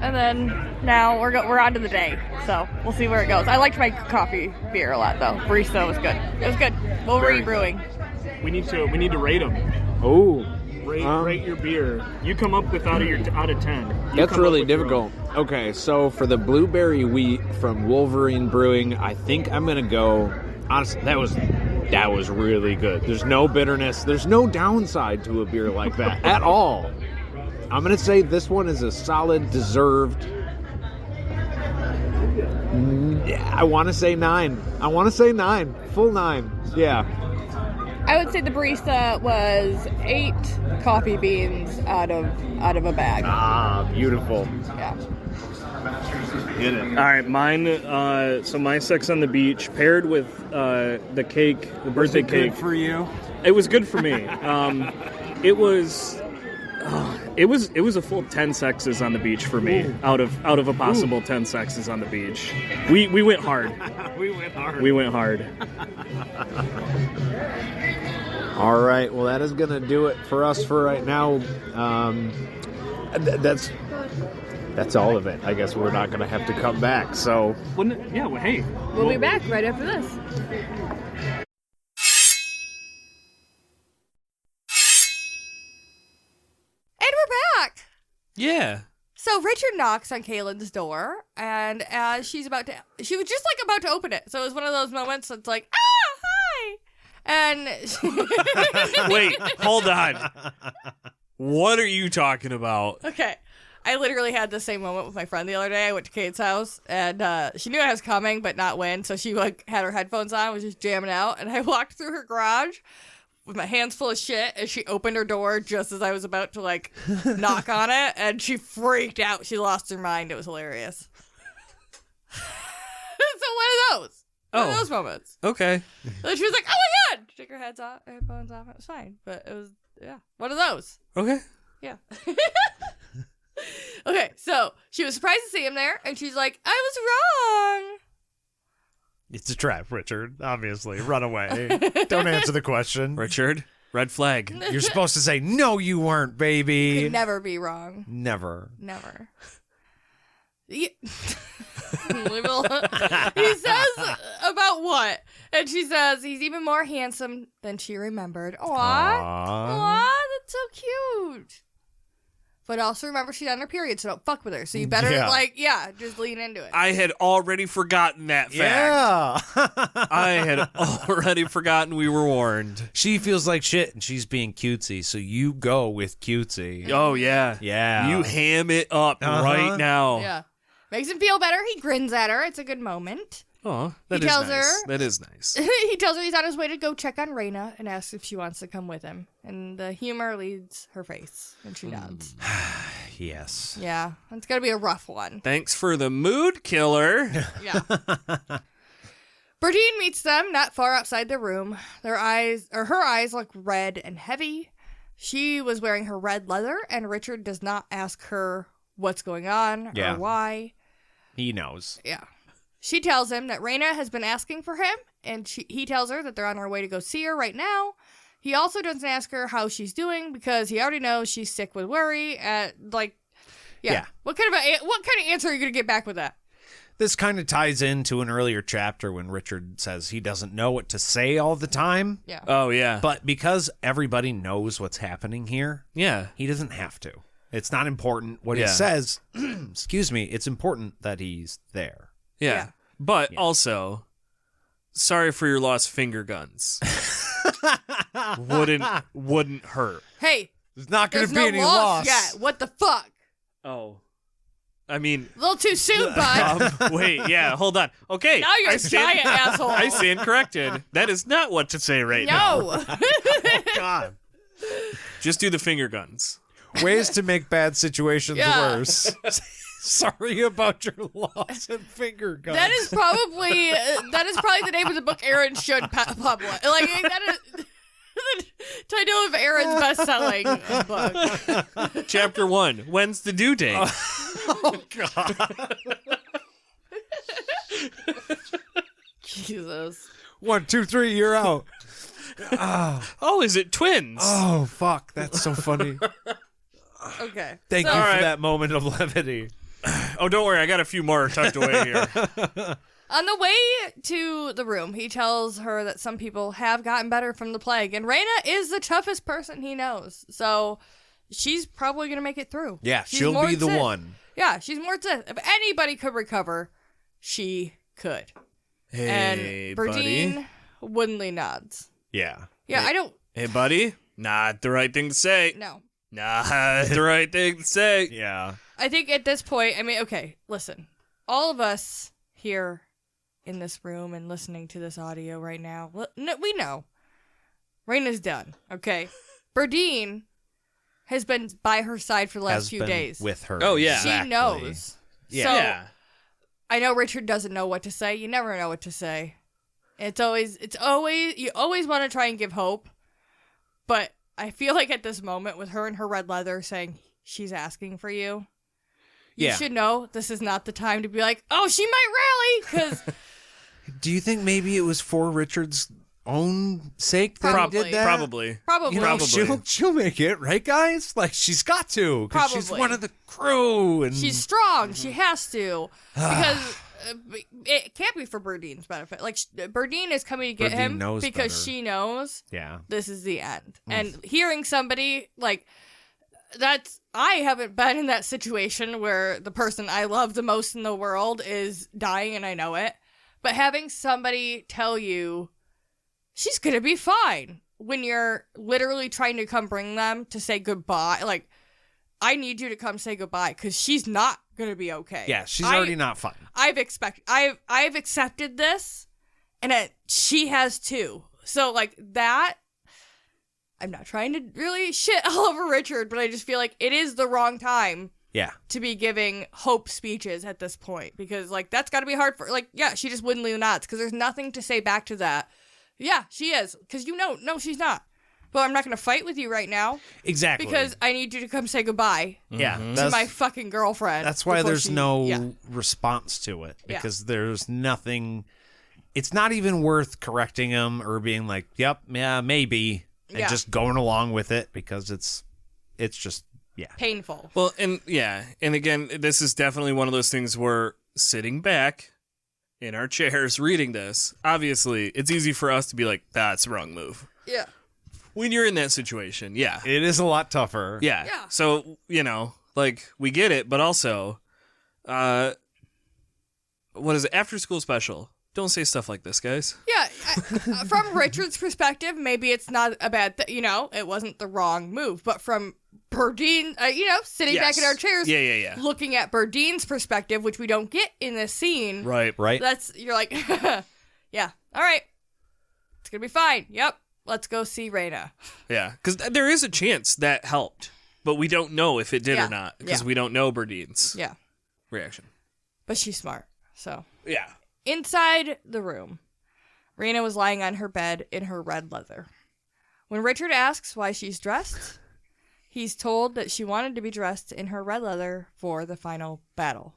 Speaker 2: And then now we're on to the day, so we'll see where it goes. I liked my coffee beer a lot though. Barista was good. It was good. Wolverine Brewing.
Speaker 5: We need to rate them.
Speaker 4: Oh.
Speaker 5: Rate your beer. You come up with out of 10.
Speaker 4: That's really difficult. Okay, so for the blueberry wheat from Wolverine Brewing, I think I'm gonna go. Honestly, that was really good. There's no bitterness. There's no downside to a beer like that at all. I'm gonna say this one is a solid, deserved. I want to say 9. Full 9. Yeah.
Speaker 2: I would say the barista was 8 coffee beans out of a bag.
Speaker 4: Ah, beautiful.
Speaker 2: Yeah.
Speaker 4: Get it.
Speaker 5: All right, mine. So my Sex on the Beach paired with the cake, the birthday cake.
Speaker 4: Good for you.
Speaker 5: It was good for me. It was a full 10 sexes on the beach for me. Ooh. Out of a possible 10 sexes on the beach. We went hard. We went hard.
Speaker 4: All right, well, that is going to do it for us for right now. That's all of it. I guess we're not going to have to come back, so...
Speaker 5: Hey.
Speaker 2: We'll be back right after this. And we're back!
Speaker 3: Yeah.
Speaker 2: So Richard knocks on Kaylin's door, and as she was just about to open it. So it was one of those moments that's like, hi! And
Speaker 3: wait, hold on. What are you talking about?
Speaker 2: Okay. I literally had the same moment with my friend the other day. I went to Kate's house, and she knew I was coming, but not when. So she had her headphones on, was just jamming out, and I walked through her garage with my hands full of shit, and she opened her door just as I was about to knock on it, and she freaked out. She lost her mind. It was hilarious. So one of those. One of those moments.
Speaker 3: Okay.
Speaker 2: And she was like, oh my God! Took her headphones off. It was fine. But it was, one of those.
Speaker 3: Okay.
Speaker 2: Yeah. Okay, so she was surprised to see him there, and she's like, I was wrong.
Speaker 1: It's a trap, Richard. Obviously. Run away. Don't answer the question.
Speaker 3: Richard, red flag.
Speaker 1: You're supposed to say, no, you weren't, baby.
Speaker 2: You could never be wrong.
Speaker 1: Never.
Speaker 2: He says about what? And she says he's even more handsome than she remembered. Aww, that's so cute. But also remember she's on her period, so don't fuck with her. So you better just lean into it.
Speaker 3: I had already forgotten that fact.
Speaker 1: Yeah.
Speaker 3: I had already forgotten we were warned.
Speaker 1: She feels like shit and she's being cutesy, so you go with cutesy.
Speaker 3: Oh, yeah.
Speaker 1: Yeah.
Speaker 3: You ham it up right now.
Speaker 2: Yeah. Makes him feel better. He grins at her. It's a good moment.
Speaker 3: Oh, that
Speaker 2: He
Speaker 3: is
Speaker 2: tells
Speaker 3: nice.
Speaker 2: her-
Speaker 3: That is nice.
Speaker 2: He tells her he's on his way to go check on Raina and asks if she wants to come with him. And the humor leads her face, and she nods.
Speaker 1: Yes.
Speaker 2: Yeah, it's going to be a rough one.
Speaker 3: Thanks for the mood killer.
Speaker 2: Yeah. Berdine meets them not far outside their room. Her eyes look red and heavy. She was wearing her red leather, and Richard does not ask her what's going on or why.
Speaker 1: He knows.
Speaker 2: Yeah. She tells him that Raina has been asking for him, and he tells her that they're on their way to go see her right now. He also doesn't ask her how she's doing because he already knows she's sick with worry.
Speaker 1: Yeah.
Speaker 2: What kind of answer are you going to get back with that?
Speaker 1: This kind of ties into an earlier chapter when Richard says he doesn't know what to say all the time.
Speaker 2: Yeah.
Speaker 3: Oh, yeah.
Speaker 1: But because everybody knows what's happening here,
Speaker 3: yeah.
Speaker 1: he doesn't have to. It's not important what he
Speaker 3: Yeah.
Speaker 1: says. Excuse me. It's important that he's there.
Speaker 3: Yeah.
Speaker 2: Yeah.
Speaker 3: But also, sorry for your lost finger guns. Wouldn't hurt.
Speaker 2: Hey,
Speaker 1: There's not going
Speaker 2: there's
Speaker 1: to be
Speaker 2: no
Speaker 1: any
Speaker 2: loss
Speaker 1: loss.
Speaker 2: yet. What the fuck?
Speaker 3: Oh. I mean,
Speaker 2: A little too soon, bud.
Speaker 3: wait, yeah, hold on. Okay.
Speaker 2: Now you're
Speaker 3: I
Speaker 2: a
Speaker 3: stand,
Speaker 2: giant asshole.
Speaker 3: I stand corrected. That is not what to say right now.
Speaker 2: No.
Speaker 1: God.
Speaker 3: Just do the finger guns.
Speaker 1: Ways to make bad situations
Speaker 2: Yeah.
Speaker 1: worse. Sorry about your loss and finger guns.
Speaker 2: That is probably the name of the book Aaron should publish. Like that is the title of Aaron's best-selling book.
Speaker 3: Chapter 1. When's the due date?
Speaker 1: Oh, God.
Speaker 2: Jesus.
Speaker 1: 1, 2, 3, you're out.
Speaker 3: Oh, is it twins?
Speaker 1: Oh, fuck. That's so funny.
Speaker 2: Okay.
Speaker 1: Thank
Speaker 2: So-
Speaker 1: you for
Speaker 3: Alright.
Speaker 1: that moment of levity.
Speaker 3: Oh, don't worry. I got a few more tucked away here.
Speaker 2: On the way to the room, he tells her that some people have gotten better from the plague, and Raina is the toughest person he knows. So she's probably going to make it through.
Speaker 1: Yeah,
Speaker 2: She's
Speaker 1: she'll
Speaker 2: more
Speaker 1: be the
Speaker 2: Sith.
Speaker 1: one.
Speaker 2: Yeah, she's more Sith. If anybody could recover, she could.
Speaker 3: Hey,
Speaker 2: And Berdine woodenly nods.
Speaker 1: Yeah.
Speaker 2: Yeah, I don't.
Speaker 3: Hey, buddy. Not the right thing to say.
Speaker 2: No.
Speaker 3: Not the right thing to say.
Speaker 1: Yeah.
Speaker 2: I think at this point, I mean, okay, listen. All of us here in this room and listening to this audio right now, we know Raina's done, okay? Berdine has been by her side for the last
Speaker 1: Has
Speaker 2: few
Speaker 1: been
Speaker 2: days.
Speaker 1: with her.
Speaker 3: Oh, yeah.
Speaker 2: She
Speaker 1: Exactly.
Speaker 2: knows.
Speaker 1: Yeah.
Speaker 2: So,
Speaker 3: Yeah.
Speaker 2: I know Richard doesn't know what to say. You never know what to say. You always want to try and give hope. But I feel like at this moment with her in her red leather saying she's asking for you, you
Speaker 1: Yeah.
Speaker 2: should know this is not the time to be like, oh, she might rally. Because
Speaker 1: Do you think maybe it was for Richard's own sake that
Speaker 2: Probably.
Speaker 1: he did that?
Speaker 3: Probably.
Speaker 2: probably.
Speaker 1: You know,
Speaker 3: Probably.
Speaker 1: she'll make it, right, guys? Like, she's got to, because she's
Speaker 2: Probably.
Speaker 1: one of the crew. And
Speaker 2: She's strong. She has to. Because it can't be for Berdine's benefit. Like, Berdine is coming to get
Speaker 1: Berdine
Speaker 2: him
Speaker 1: knows
Speaker 2: because
Speaker 1: better.
Speaker 2: she knows
Speaker 1: yeah.
Speaker 2: this is the end. And hearing somebody, like, I haven't been in that situation where the person I love the most in the world is dying and I know it. But having somebody tell you, she's going to be fine when you're literally trying to come bring them to say goodbye. Like, I need you to come say goodbye because she's not going to be okay.
Speaker 1: Yeah, she's already not fine.
Speaker 2: I've accepted this, and she has too. So like that, I'm not trying to really shit all over Richard, but I just feel like it is the wrong time
Speaker 1: Yeah.
Speaker 2: to be giving hope speeches at this point because like that's got to be hard for like yeah she just wouldn't leave the knots because there's nothing to say back to that. Yeah, she is because no she's not. But I'm not going to fight with you right now
Speaker 1: Exactly.
Speaker 2: because I need you to come say goodbye
Speaker 1: yeah,
Speaker 2: to my fucking girlfriend.
Speaker 1: that's why
Speaker 2: before
Speaker 1: there's
Speaker 2: she-
Speaker 1: no
Speaker 2: yeah.
Speaker 1: response to it
Speaker 2: Yeah.
Speaker 1: because there's nothing. It's not even worth correcting him or being like, "Yep, yeah, maybe," and
Speaker 2: Yeah.
Speaker 1: just going along with it because it's just
Speaker 2: painful.
Speaker 3: Well, and again, this is definitely one of those things where sitting back in our chairs reading this, obviously, it's easy for us to be like, that's the wrong move.
Speaker 2: Yeah.
Speaker 3: When you're in that situation, yeah.
Speaker 1: It is a lot tougher.
Speaker 3: Yeah.
Speaker 2: Yeah.
Speaker 3: So, like, we get it, but also, what is it? After school special. Don't say stuff like this, guys.
Speaker 2: Yeah, from Richard's perspective, maybe it's not a bad thing, it wasn't the wrong move. But from Berdine, sitting back in our chairs,
Speaker 3: Yeah.
Speaker 2: looking at Berdine's perspective, which we don't get in this scene,
Speaker 3: Right.
Speaker 1: Right.
Speaker 2: you're like, yeah, all right, it's going to be fine. Yep, let's go see Raina.
Speaker 3: Yeah. Because there is a chance that helped, but we don't know if it did
Speaker 2: Yeah.
Speaker 3: or not because
Speaker 2: Yeah.
Speaker 3: we don't know Berdine's
Speaker 2: Yeah,
Speaker 3: reaction.
Speaker 2: but she's smart, so.
Speaker 3: Yeah.
Speaker 2: Inside the room, Raina was lying on her bed in her red leather. When Richard asks why she's dressed, he's told that she wanted to be dressed in her red leather for the final battle.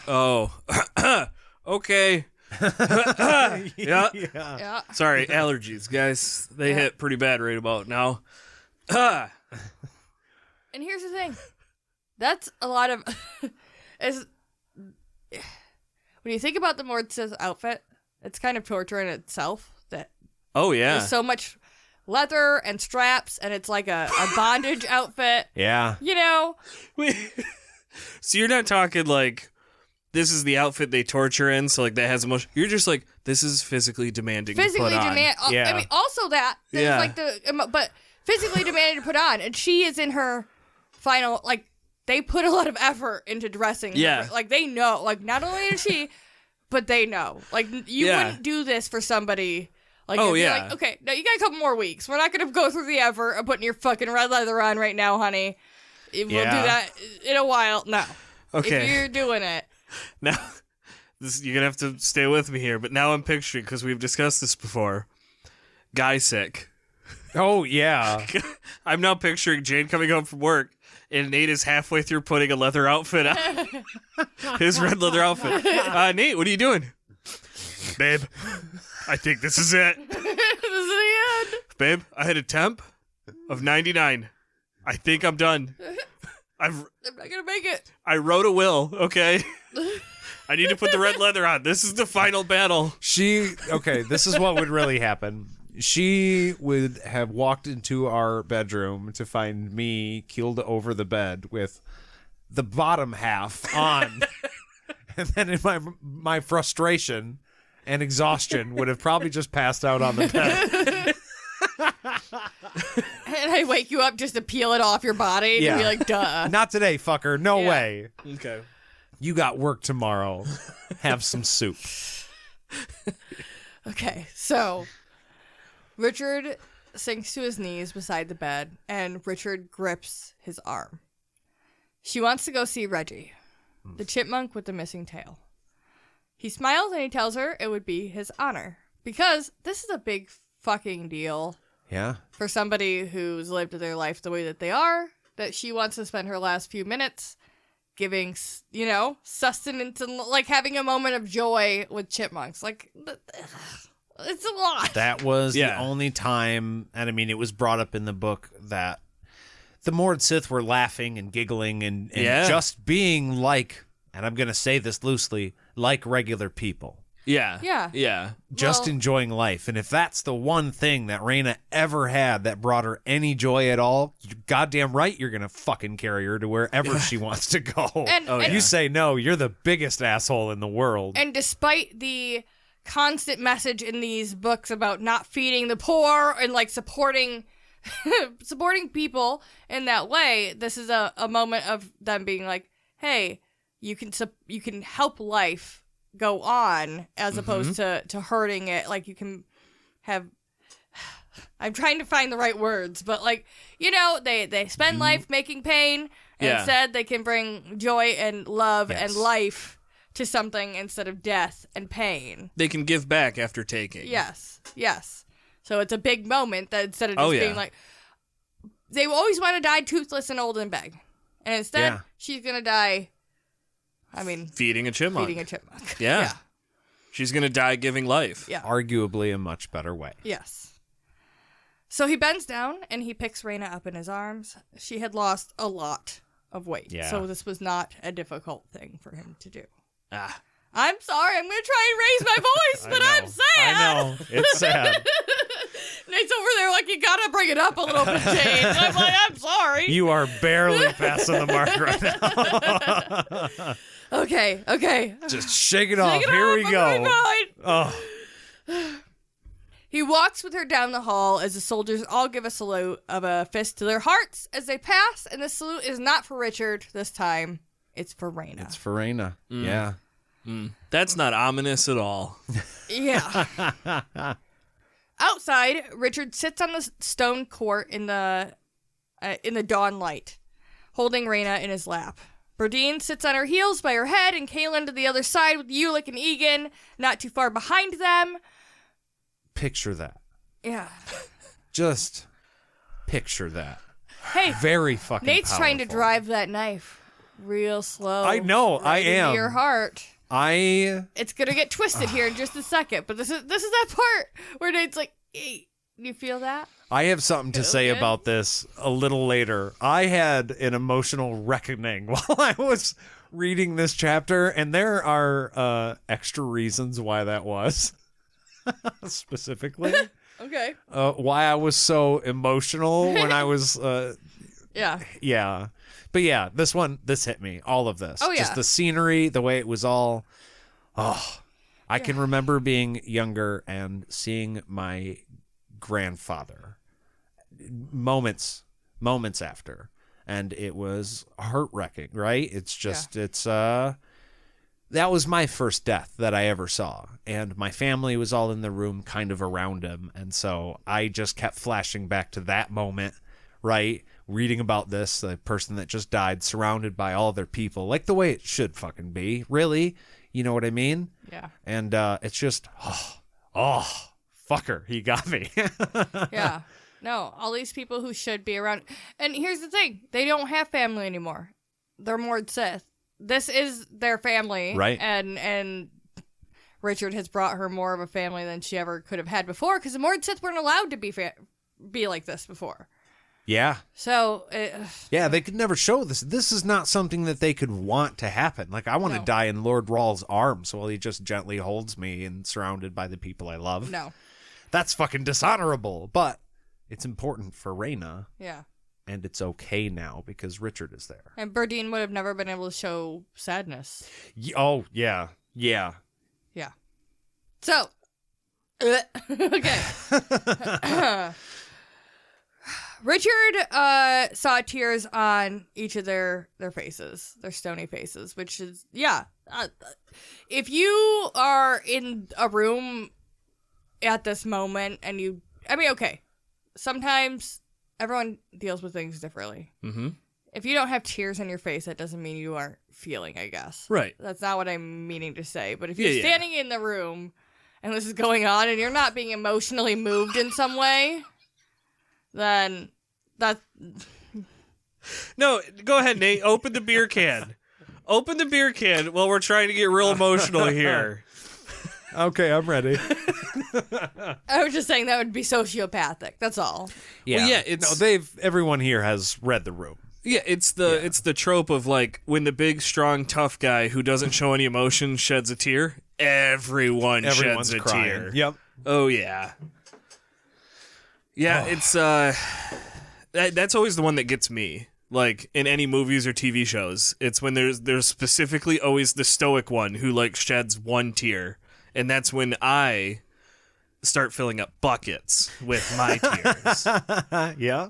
Speaker 3: Oh. Okay. Yeah.
Speaker 2: Yeah.
Speaker 3: Sorry, allergies, guys. They
Speaker 2: Yeah.
Speaker 3: hit pretty bad right about now.
Speaker 2: And here's the thing. That's a lot of... when you think about the Mordsith outfit, it's kind of torture in itself. That
Speaker 3: Oh, yeah.
Speaker 2: there's so much leather and straps, and it's like a bondage outfit.
Speaker 1: Yeah.
Speaker 2: You know?
Speaker 3: So you're not talking like this is the outfit they torture in, so like that has emotion. You're just like, this is physically demanding
Speaker 2: Physically
Speaker 3: to put on.
Speaker 1: Yeah.
Speaker 2: I mean, also that.
Speaker 3: Yeah.
Speaker 2: Like but physically demanding to put on. And she is in her final, like, they put a lot of effort into dressing her.
Speaker 3: Yeah.
Speaker 2: Like, they know. Like, not only is she, but they know. Like, you
Speaker 3: Yeah.
Speaker 2: wouldn't do this for somebody. Like,
Speaker 3: Oh,
Speaker 2: you'd be
Speaker 3: yeah.
Speaker 2: like, okay, no, you got a couple more weeks. We're not going to go through the effort of putting your fucking red leather on right now, honey. We'll do
Speaker 1: Yeah.
Speaker 2: that in a while. No.
Speaker 3: Okay.
Speaker 2: If you're doing it.
Speaker 3: Now, you're gonna have to stay with me here, but now I'm picturing, because we've discussed this before, guy sick.
Speaker 1: Oh, yeah.
Speaker 3: I'm now picturing Jane coming home from work, and Nate is halfway through putting a leather outfit on. His red leather outfit. Nate, what are you doing? Babe, I think this is it.
Speaker 2: This is the end.
Speaker 3: Babe, I had a temp of 99. I think I'm done.
Speaker 2: I'm not going to make it.
Speaker 3: I wrote a will, okay? I need to put the red leather on. This is the final battle.
Speaker 1: Okay, this is what would really happen. She would have walked into our bedroom to find me keeled over the bed with the bottom half on. And then in my frustration and exhaustion would have probably just passed out on the bed.
Speaker 2: And I wake you up just to peel it off your body
Speaker 1: Yeah.
Speaker 2: and be like, duh.
Speaker 1: Not today, fucker. No
Speaker 2: Yeah.
Speaker 1: way.
Speaker 3: Okay.
Speaker 1: You got work tomorrow. Have some soup.
Speaker 2: Okay, so Richard sinks to his knees beside the bed, and Richard grips his arm. She wants to go see Reggie, the chipmunk with the missing tail. He smiles and he tells her it would be his honor, because this is a big fucking deal
Speaker 1: Yeah.
Speaker 2: for somebody who's lived their life the way that they are, that she wants to spend her last few minutes giving, sustenance and, like, having a moment of joy with chipmunks. Like, it's a lot.
Speaker 1: That was the
Speaker 3: Yeah.
Speaker 1: only time, and I mean, it was brought up in the book that the Mord Sith were laughing and giggling and
Speaker 3: Yeah.
Speaker 1: just being like, and I'm going to say this loosely, like regular people.
Speaker 3: Yeah.
Speaker 2: Yeah.
Speaker 3: Yeah.
Speaker 1: Just
Speaker 2: Well-
Speaker 1: enjoying life. And if that's the one thing that Raina ever had that brought her any joy at all, you're goddamn right you're going to fucking carry her to wherever she wants to go.
Speaker 2: And-
Speaker 3: Oh,
Speaker 2: and-
Speaker 1: You say no, you're the biggest asshole in the world.
Speaker 2: And despite the constant message in these books about not feeding the poor and, like, supporting people in that way, this is a moment of them being like, hey, you can help life go on as opposed to hurting it. Like, you can have, I'm trying to find the right words, but, like, they spend life making pain, and
Speaker 3: Yeah.
Speaker 2: instead they can bring joy and love
Speaker 1: Yes.
Speaker 2: and life to something instead of death and pain.
Speaker 3: They can give back after taking.
Speaker 2: Yes. So it's a big moment that instead of just
Speaker 3: Oh, yeah.
Speaker 2: being like, they always want to die toothless and old and beg. And instead,
Speaker 1: Yeah.
Speaker 2: she's going to die,
Speaker 3: Feeding a chipmunk.
Speaker 2: feeding a chipmunk.
Speaker 3: Yeah. She's going to die giving life.
Speaker 2: Yeah.
Speaker 1: Arguably a much better way.
Speaker 2: Yes. So he bends down and he picks Raina up in his arms. She had lost a lot of weight.
Speaker 1: Yeah.
Speaker 2: So this was not a difficult thing for him to do.
Speaker 3: Ah.
Speaker 2: I'm sorry, I'm going to try and raise my voice, but I'm sad.
Speaker 1: I know. It's sad.
Speaker 2: Nate's over there like, you got to bring it up a little bit, Jane. And I'm like, I'm sorry.
Speaker 1: You are barely passing the mark right now.
Speaker 2: Okay.
Speaker 1: Just shake it off.
Speaker 2: Take it
Speaker 1: Here
Speaker 2: off,
Speaker 1: we
Speaker 2: I'm
Speaker 1: go.
Speaker 2: gonna be fine.
Speaker 1: Oh,
Speaker 2: He walks with her down the hall as the soldiers all give a salute of a fist to their hearts as they pass, and the salute is not for Richard this time. It's for Raina.
Speaker 1: it's for Raina. Yeah.
Speaker 3: That's not ominous at all.
Speaker 2: Yeah. Outside, Richard sits on the stone court in the dawn light, holding Raina in his lap. Berdine sits on her heels by her head, and Kaelin to the other side with Ulick and Egan not too far behind them.
Speaker 1: Picture that.
Speaker 2: Yeah.
Speaker 1: Just picture that.
Speaker 2: Hey,
Speaker 1: Very fucking
Speaker 2: Nate's trying to
Speaker 1: powerful.
Speaker 2: drive that knife real slow.
Speaker 1: I know, I
Speaker 2: right into
Speaker 1: am.
Speaker 2: your heart.
Speaker 1: I
Speaker 2: It's gonna get twisted here in just a second, but this is that part where Nate's like, hey, You feel that?
Speaker 1: I have something to say
Speaker 2: good.
Speaker 1: about this a little later. I had an emotional reckoning while I was reading this chapter, and there are extra reasons why that was. Specifically.
Speaker 2: Okay.
Speaker 1: Why I was so emotional when I was...
Speaker 2: Yeah.
Speaker 1: Yeah. But yeah, this hit me. All of this.
Speaker 2: Oh, yeah.
Speaker 1: Just the scenery, the way it was all... Oh, I can remember being younger and seeing my grandfather moments after, and it was heart-wrecking, right? It's just that was my first death that I ever saw, and my family was all in the room kind of around him, and so I just kept flashing back to that moment, right? Reading about this, the person that just died surrounded by all their people, like the way it should fucking be, really. You know what I mean?
Speaker 2: Yeah.
Speaker 1: And it's just, fucker, he got me.
Speaker 2: Yeah. No, all these people who should be around. And here's the thing. They don't have family anymore. They're Mord Sith. This is their family.
Speaker 1: Right.
Speaker 2: And Richard has brought her more of a family than she ever could have had before, because the Mord Sith weren't allowed to be like this before.
Speaker 1: Yeah.
Speaker 2: So,
Speaker 1: yeah, they could never show this. This is not something that they could want to happen. Like, I want to die in Lord Rawl's arms while he just gently holds me and surrounded by the people I love.
Speaker 2: no.
Speaker 1: That's fucking dishonorable. But it's important for Raina.
Speaker 2: Yeah.
Speaker 1: And it's okay now because Richard is there.
Speaker 2: And Berdine would have never been able to show sadness.
Speaker 1: Oh, yeah. Yeah.
Speaker 2: Yeah. So, okay. Richard saw tears on each of their faces, their stony faces, which is, if you are in a room at this moment and sometimes everyone deals with things differently.
Speaker 3: Mm-hmm.
Speaker 2: If you don't have tears on your face, that doesn't mean you aren't feeling, I guess.
Speaker 3: Right.
Speaker 2: That's not what I'm meaning to say. But if you're standing in the room and this is going on and you're not being emotionally moved in some way, then that's...
Speaker 3: No, go ahead, Nate. Open the beer can. Open the beer can while we're trying to get real emotional here.
Speaker 1: Okay, I'm ready.
Speaker 2: I was just saying that would be sociopathic. That's all.
Speaker 1: Yeah,
Speaker 3: well, it's
Speaker 1: everyone here has read The Room.
Speaker 3: Yeah, it's the trope of like when the big, strong, tough guy who doesn't show any emotion sheds a tear, everyone's sheds a
Speaker 1: crying.
Speaker 3: tear.
Speaker 1: Yep.
Speaker 3: Oh yeah. Yeah, it's that's always the one that gets me. Like in any movies or TV shows, it's when there's specifically always the stoic one who like sheds one tear, and that's when I start filling up buckets with my tears.
Speaker 1: Yeah.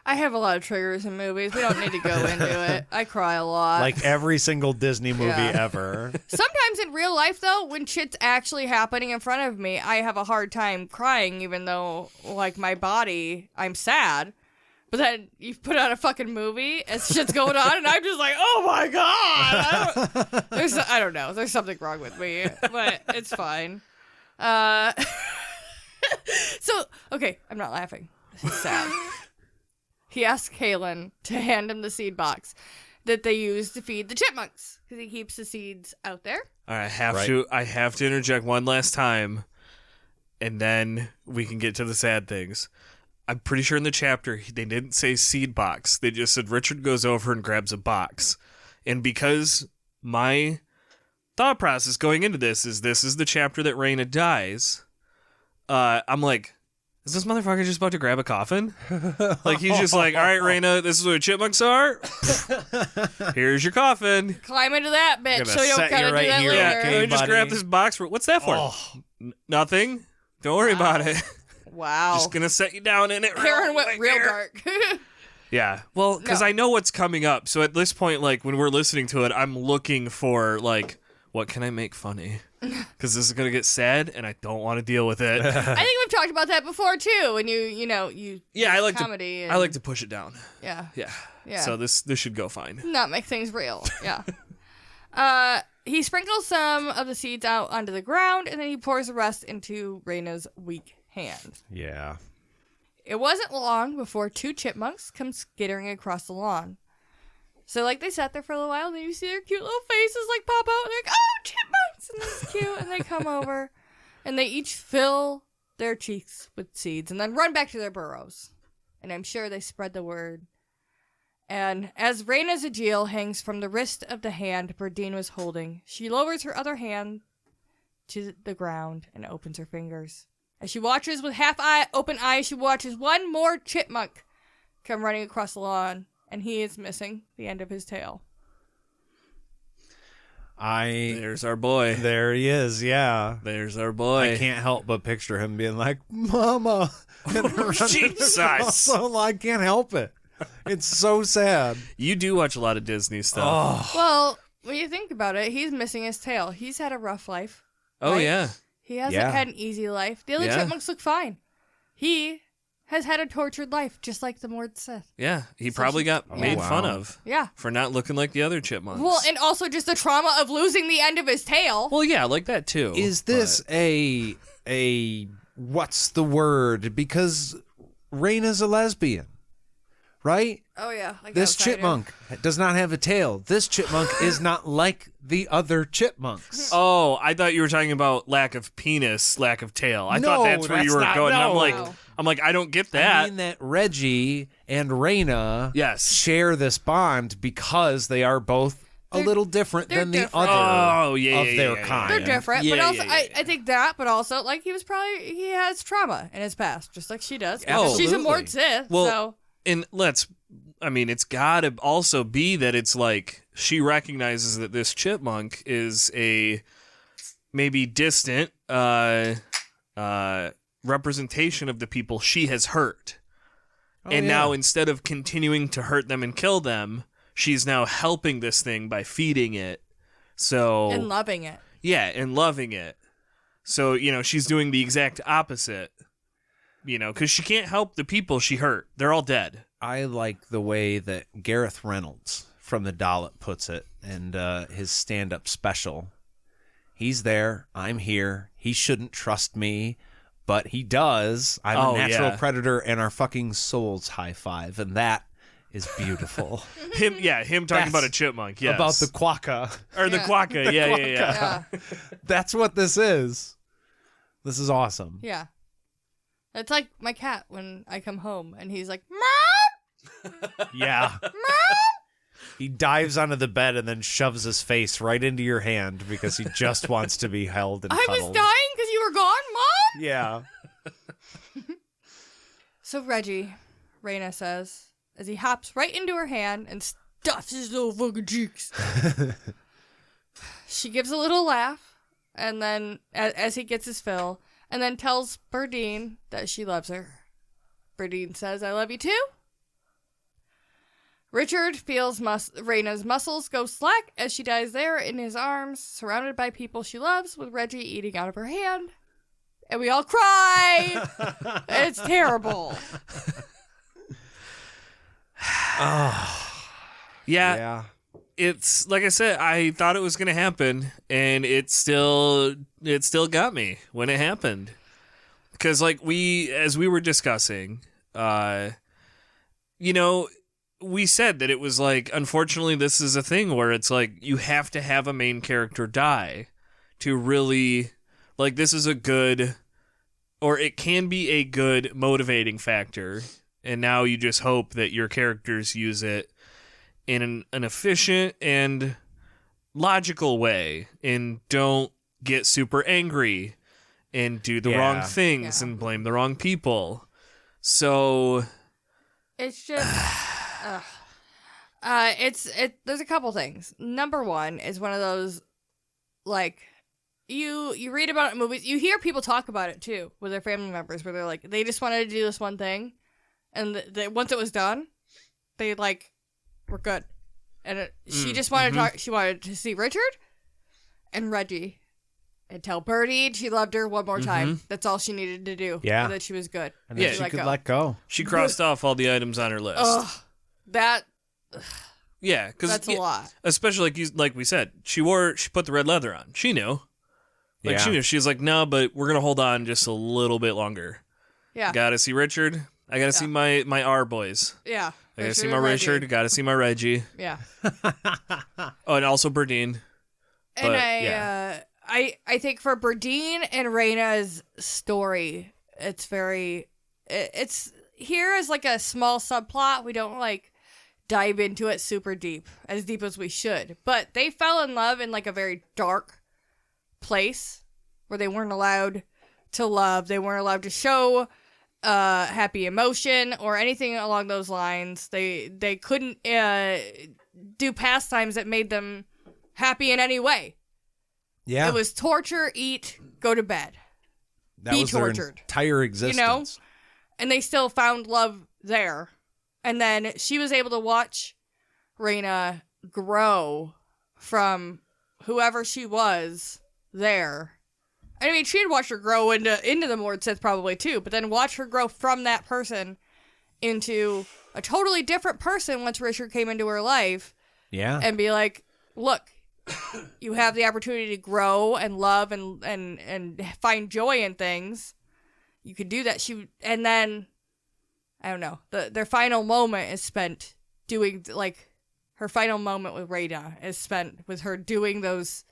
Speaker 2: I have a lot of triggers in movies. We don't need to go into it. I cry a lot.
Speaker 1: Like every single Disney movie ever.
Speaker 2: Sometimes in real life, though, when shit's actually happening in front of me, I have a hard time crying, even though, like, my body, I'm sad. But then you put on a fucking movie and shit's going on, and I'm just like, oh my god! I don't know. There's something wrong with me, but it's fine. So, okay, I'm not laughing. This is sad. He asked Kalen to hand him the seed box that they use to feed the chipmunks because he keeps the seeds out there.
Speaker 3: All right, I have to interject one last time, and then we can get to the sad things. I'm pretty sure in the chapter they didn't say seed box. They just said Richard goes over and grabs a box. And because my thought process going into this is the chapter that Raina dies, I'm like, is this motherfucker just about to grab a coffin? Like, he's just like, all right, Raina, this is what chipmunks are. Here's your coffin.
Speaker 2: Climb into that bitch so you don't
Speaker 1: set
Speaker 2: gotta
Speaker 1: you right
Speaker 2: do that
Speaker 1: here,
Speaker 2: later.
Speaker 3: Yeah,
Speaker 1: okay,
Speaker 3: let me just
Speaker 1: buddy.
Speaker 3: grab this box. What's that for? Nothing. Don't worry about it.
Speaker 2: Wow.
Speaker 3: Just gonna set you down in it.
Speaker 2: Aaron went real
Speaker 3: there.
Speaker 2: dark.
Speaker 3: Yeah. Well, because
Speaker 2: No.
Speaker 3: I know what's coming up. So at this point, like, when we're listening to it, I'm looking for, like, what can I make funny? Because this is going to get sad, and I don't want to deal with it.
Speaker 2: I think we've talked about that before, too. When you
Speaker 3: Yeah, I like
Speaker 2: comedy
Speaker 3: to. I like to push it down.
Speaker 2: Yeah.
Speaker 3: Yeah. So this should go fine.
Speaker 2: Not make things real. Yeah. He sprinkles some of the seeds out onto the ground, and then he pours the rest into Raina's weak hand.
Speaker 1: Yeah.
Speaker 2: It wasn't long before two chipmunks come skittering across the lawn. So, like, they sat there for a little while, and then you see their cute little faces, like, pop out, and they're like, oh, chipmunks! And that's cute. And they come over, and they each fill their cheeks with seeds and then run back to their burrows. And I'm sure they spread the word. And as Raina's Aegil hangs from the wrist of the hand Berdine was holding, she lowers her other hand to the ground and opens her fingers. As she watches with open eyes, she watches one more chipmunk come running across the lawn, and he is missing the end of his tail.
Speaker 3: There's our boy.
Speaker 1: There he is, yeah.
Speaker 3: There's our boy.
Speaker 1: I can't help but picture him being like, Mama. And
Speaker 3: Jesus.
Speaker 1: I can't help it. It's so sad.
Speaker 3: You do watch a lot of Disney stuff.
Speaker 2: Well, when you think about it, he's missing his tail. He's had a rough life.
Speaker 3: Oh,
Speaker 2: right?
Speaker 3: yeah.
Speaker 2: He hasn't had an easy life. The other chipmunks look fine. He has had a tortured life, just like the Mord Sith.
Speaker 3: Yeah, he probably got made fun of.
Speaker 2: Yeah.
Speaker 3: For not looking like the other chipmunks.
Speaker 2: Well, and also just the trauma of losing the end of his tail.
Speaker 3: Well, yeah, like that too.
Speaker 1: Is this a what's the word? Because Raina's a lesbian, right?
Speaker 2: Oh, yeah. Like
Speaker 1: This chipmunk does not have a tail. This chipmunk is not like the other chipmunks.
Speaker 3: Oh, I thought you were talking about lack of penis, lack of tail. I thought
Speaker 1: No,
Speaker 3: that's where you
Speaker 1: that's
Speaker 3: were
Speaker 1: not-
Speaker 3: going.
Speaker 1: no.
Speaker 3: I'm like, I don't get that.
Speaker 1: I mean that Reggie and Raina
Speaker 3: Yes.
Speaker 1: share this bond because they are both a little different
Speaker 2: they're
Speaker 1: than the
Speaker 2: different.
Speaker 1: other
Speaker 3: Oh, yeah,
Speaker 1: of
Speaker 3: yeah,
Speaker 1: their
Speaker 3: yeah,
Speaker 1: kind.
Speaker 2: They're different,
Speaker 3: Yeah,
Speaker 2: but also
Speaker 3: yeah, yeah.
Speaker 2: I think that, but also like he has trauma in his past, just like she does. Because she's a
Speaker 1: Absolutely.
Speaker 2: Mord Sith,
Speaker 3: Well,
Speaker 2: so
Speaker 3: and it's got to also be that it's like she recognizes that this chipmunk is a maybe distant representation of the people she has hurt. And now instead of continuing to hurt them and kill them, she's now helping this thing by feeding it. So
Speaker 2: and loving it.
Speaker 3: yeah, and loving it. So, she's doing the exact opposite. Because she can't help the people she hurt. They're all dead.
Speaker 1: I like the way that Gareth Reynolds from The Dollop puts it and his stand-up special. He's there. I'm here. He shouldn't trust me, but he does. I'm a natural predator, and our fucking souls high five, and that is beautiful.
Speaker 3: Him talking
Speaker 1: That's
Speaker 3: about a chipmunk, yes.
Speaker 1: About the quokka.
Speaker 3: Or the quokka, yeah.
Speaker 2: Yeah.
Speaker 1: That's what this is. This is awesome.
Speaker 2: Yeah. It's like my cat when I come home and he's like, Mom!
Speaker 1: Yeah. He dives onto the bed and then shoves his face right into your hand because he just wants to be held and
Speaker 2: I was
Speaker 1: cuddled.
Speaker 2: dying because you were gone, Mom!
Speaker 1: Yeah.
Speaker 2: So Reggie, Raina says, as he hops right into her hand and stuffs his little fucking cheeks. She gives a little laugh, and then, as he gets his fill, and then tells Berdine that she loves her. Berdine says, I love you too. Richard feels Raina's muscles go slack as she dies there in his arms, surrounded by people she loves, with Reggie eating out of her hand. And we all cry! It's terrible.
Speaker 3: Yeah. It's like I said, I thought it was going to happen, and it still got me when it happened. Because as we were discussing, we said that it was like, unfortunately, this is a thing where it's like you have to have a main character die to really, like, this is a good, or it can be a good motivating factor. And now you just hope that your characters use it in an efficient and logical way and don't get super angry and do the wrong things and blame the wrong people. So
Speaker 2: It's just, there's a couple things. Number one is one of those, like, you read about it in movies, you hear people talk about it too with their family members, where they're like, they just wanted to do this one thing, and once it was done, they were good. And she just wanted to talk, she wanted to see Richard and Reggie and tell Birdie she loved her one more time. That's all she needed to do.
Speaker 1: Yeah.
Speaker 2: And that she was good.
Speaker 1: And then she could let go.
Speaker 3: she crossed off all the items on her list.
Speaker 2: Ugh. That,
Speaker 3: Yeah, because
Speaker 2: that's a lot.
Speaker 3: Especially like we said, she put the red leather on. She knew. She knew. She was like, no, but we're gonna hold on just a little bit longer.
Speaker 2: Yeah.
Speaker 3: Gotta see Richard. I gotta see my R boys.
Speaker 2: Yeah.
Speaker 3: I gotta see my
Speaker 2: and Reggie.
Speaker 3: Richard. Gotta see my Reggie.
Speaker 2: Yeah.
Speaker 3: Oh, and also Berdine.
Speaker 2: And
Speaker 3: But,
Speaker 2: I think for Berdine and Raina's story, it's very, it's here as like a small subplot. We don't like dive into it super deep, as deep as we should. But they fell in love in like a very dark place where they weren't allowed to love. They weren't allowed to show happy emotion or anything along those lines. They couldn't do pastimes that made them happy in any way.
Speaker 1: Yeah.
Speaker 2: It was torture, eat, go to bed.
Speaker 1: That
Speaker 2: be
Speaker 1: was
Speaker 2: tortured.
Speaker 1: Their entire existence.
Speaker 2: You know? And they still found love there. And then she was able to watch Raina grow from whoever she was there. I mean, she had watched her grow into the Mord Sith probably too, but then watch her grow from that person into a totally different person once Richard came into her life.
Speaker 1: Yeah.
Speaker 2: And be like, look, you have the opportunity to grow and love and find joy in things. You can do that. And then, I don't know, their final moment is spent doing, like, her final moment with Raina is spent with her doing those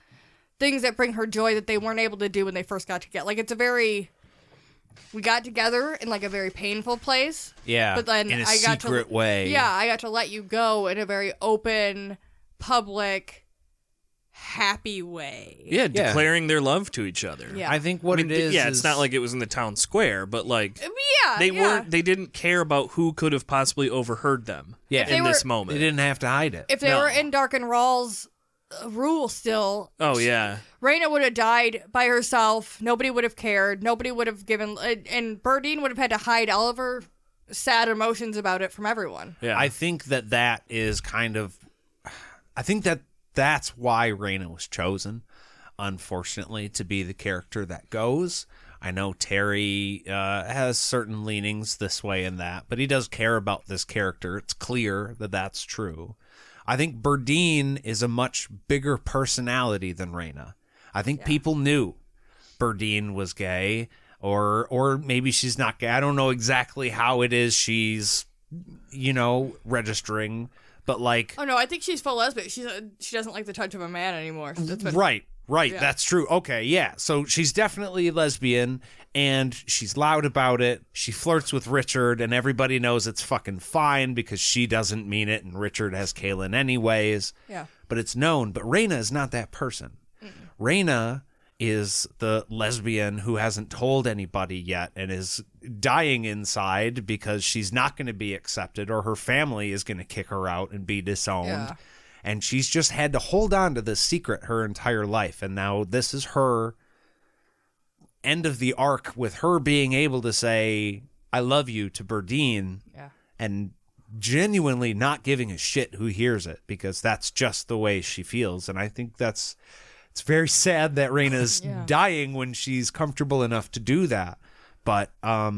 Speaker 2: things that bring her joy that they weren't able to do when they first got together. Like, it's a very, we got together in, like, a very painful place.
Speaker 1: Yeah,
Speaker 2: but then
Speaker 1: in a
Speaker 2: I got
Speaker 1: secret
Speaker 2: to,
Speaker 1: way.
Speaker 2: Yeah, I got to let you go in a very open, public, happy way.
Speaker 3: Yeah, declaring their love to each other.
Speaker 2: Yeah.
Speaker 1: I think what it is.
Speaker 3: Yeah, it's not like it was in the town square, but like
Speaker 2: Yeah,
Speaker 3: they didn't care about who could have possibly overheard them.
Speaker 1: Yeah.
Speaker 3: in this
Speaker 1: They
Speaker 3: moment.
Speaker 1: didn't have to hide it.
Speaker 2: If they
Speaker 3: No.
Speaker 2: were in Dark and Rawls' rule still,
Speaker 3: Oh yeah,
Speaker 2: Raina would have died by herself. Nobody would have cared. Nobody would have given, and Berdine would have had to hide all of her sad emotions about it from everyone.
Speaker 3: yeah.
Speaker 1: I think that is kind of. I think that's why Raina was chosen, unfortunately, to be the character that goes. I know Terry has certain leanings this way and that, but he does care about this character. It's clear that that's true. I think Berdine is a much bigger personality than Raina. I think people knew Berdine was gay, or maybe she's not gay. I don't know exactly how it is she's, registering, but like...
Speaker 2: Oh, no, I think she's full lesbian. She doesn't like the touch of a man anymore. That's what,
Speaker 1: Right,
Speaker 2: Yeah.
Speaker 1: that's true. Okay, yeah. So she's definitely lesbian, and she's loud about it. She flirts with Richard, and everybody knows it's fucking fine because she doesn't mean it, and Richard has Kaylin anyways.
Speaker 2: Yeah.
Speaker 1: But it's known. But Raina is not that person. Raina is the lesbian who hasn't told anybody yet and is dying inside because she's not going to be accepted, or her family is going to kick her out and be disowned.
Speaker 2: Yeah.
Speaker 1: And she's just had to hold on to this secret her entire life. And now this is her end of the arc, with her being able to say, I love you to Berdine.
Speaker 2: Yeah.
Speaker 1: And genuinely not giving a shit who hears it, because that's just the way she feels. And I think it's very sad that Raina's dying when she's comfortable enough to do that. But I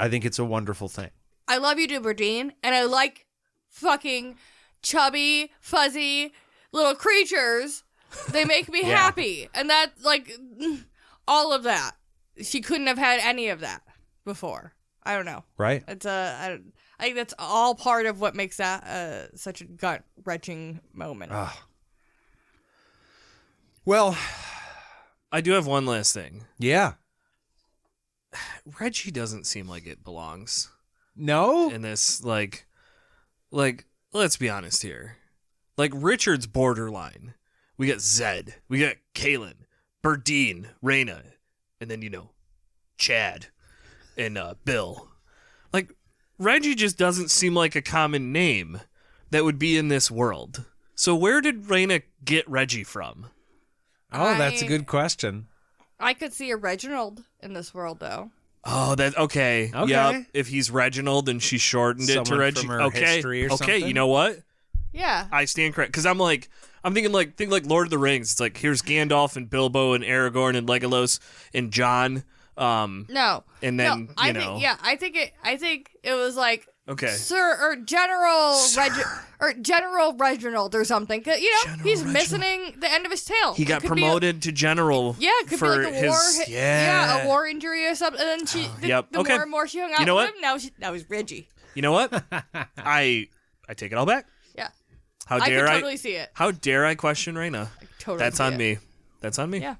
Speaker 1: think it's a wonderful thing.
Speaker 2: I love you to Berdine, and I like fucking chubby, fuzzy little creatures. They make me happy. And that, like, all of that. She couldn't have had any of that before. I don't know.
Speaker 1: Right?
Speaker 2: It's I think that's all part of what makes that such a gut-wrenching moment.
Speaker 1: Well,
Speaker 3: I do have one last thing.
Speaker 1: yeah.
Speaker 3: Reggie doesn't seem like it belongs
Speaker 1: No?
Speaker 3: in this. Like, let's be honest here. Like, Richard's borderline. We got Zed. We got Kaylin, Berdine, Raina, and then, Chad and Bill. Like, Reggie just doesn't seem like a common name that would be in this world. So where did Raina get Reggie from?
Speaker 1: Oh, that's a good question.
Speaker 2: I could see a Reginald in this world, though.
Speaker 3: Oh, that okay.
Speaker 1: Okay.
Speaker 3: Yep. If he's Reginald and she shortened it to
Speaker 1: Someone
Speaker 3: Reggie.
Speaker 1: from her
Speaker 3: Okay.
Speaker 1: history or
Speaker 3: Okay,
Speaker 1: something?
Speaker 3: you know what?
Speaker 2: Yeah.
Speaker 3: I stand correct, because I'm thinking like Lord of the Rings. It's like, here's Gandalf and Bilbo and Aragorn and Legolas and John.
Speaker 2: No.
Speaker 3: And then,
Speaker 2: no, I think it was like
Speaker 3: Okay.
Speaker 2: Sir or General General Reginald or something.
Speaker 3: General
Speaker 2: He's
Speaker 3: Reginald.
Speaker 2: missing the end of his tail.
Speaker 3: He got
Speaker 2: It could be
Speaker 3: promoted to general.
Speaker 2: Yeah, it could
Speaker 3: for
Speaker 2: be like a war.
Speaker 3: his,
Speaker 2: A war injury or something. And then
Speaker 3: Yep,
Speaker 2: the
Speaker 3: okay.
Speaker 2: more and more she hung out
Speaker 3: You know
Speaker 2: with
Speaker 3: what?
Speaker 2: him, now he's Reggie.
Speaker 3: You know what? I take it all back.
Speaker 2: Yeah.
Speaker 3: How
Speaker 2: I
Speaker 3: dare
Speaker 2: could
Speaker 3: I?
Speaker 2: totally see it.
Speaker 3: How dare I question Raina?
Speaker 2: Totally
Speaker 3: That's
Speaker 2: see
Speaker 3: on
Speaker 2: it.
Speaker 3: me. That's on me.
Speaker 2: Yeah.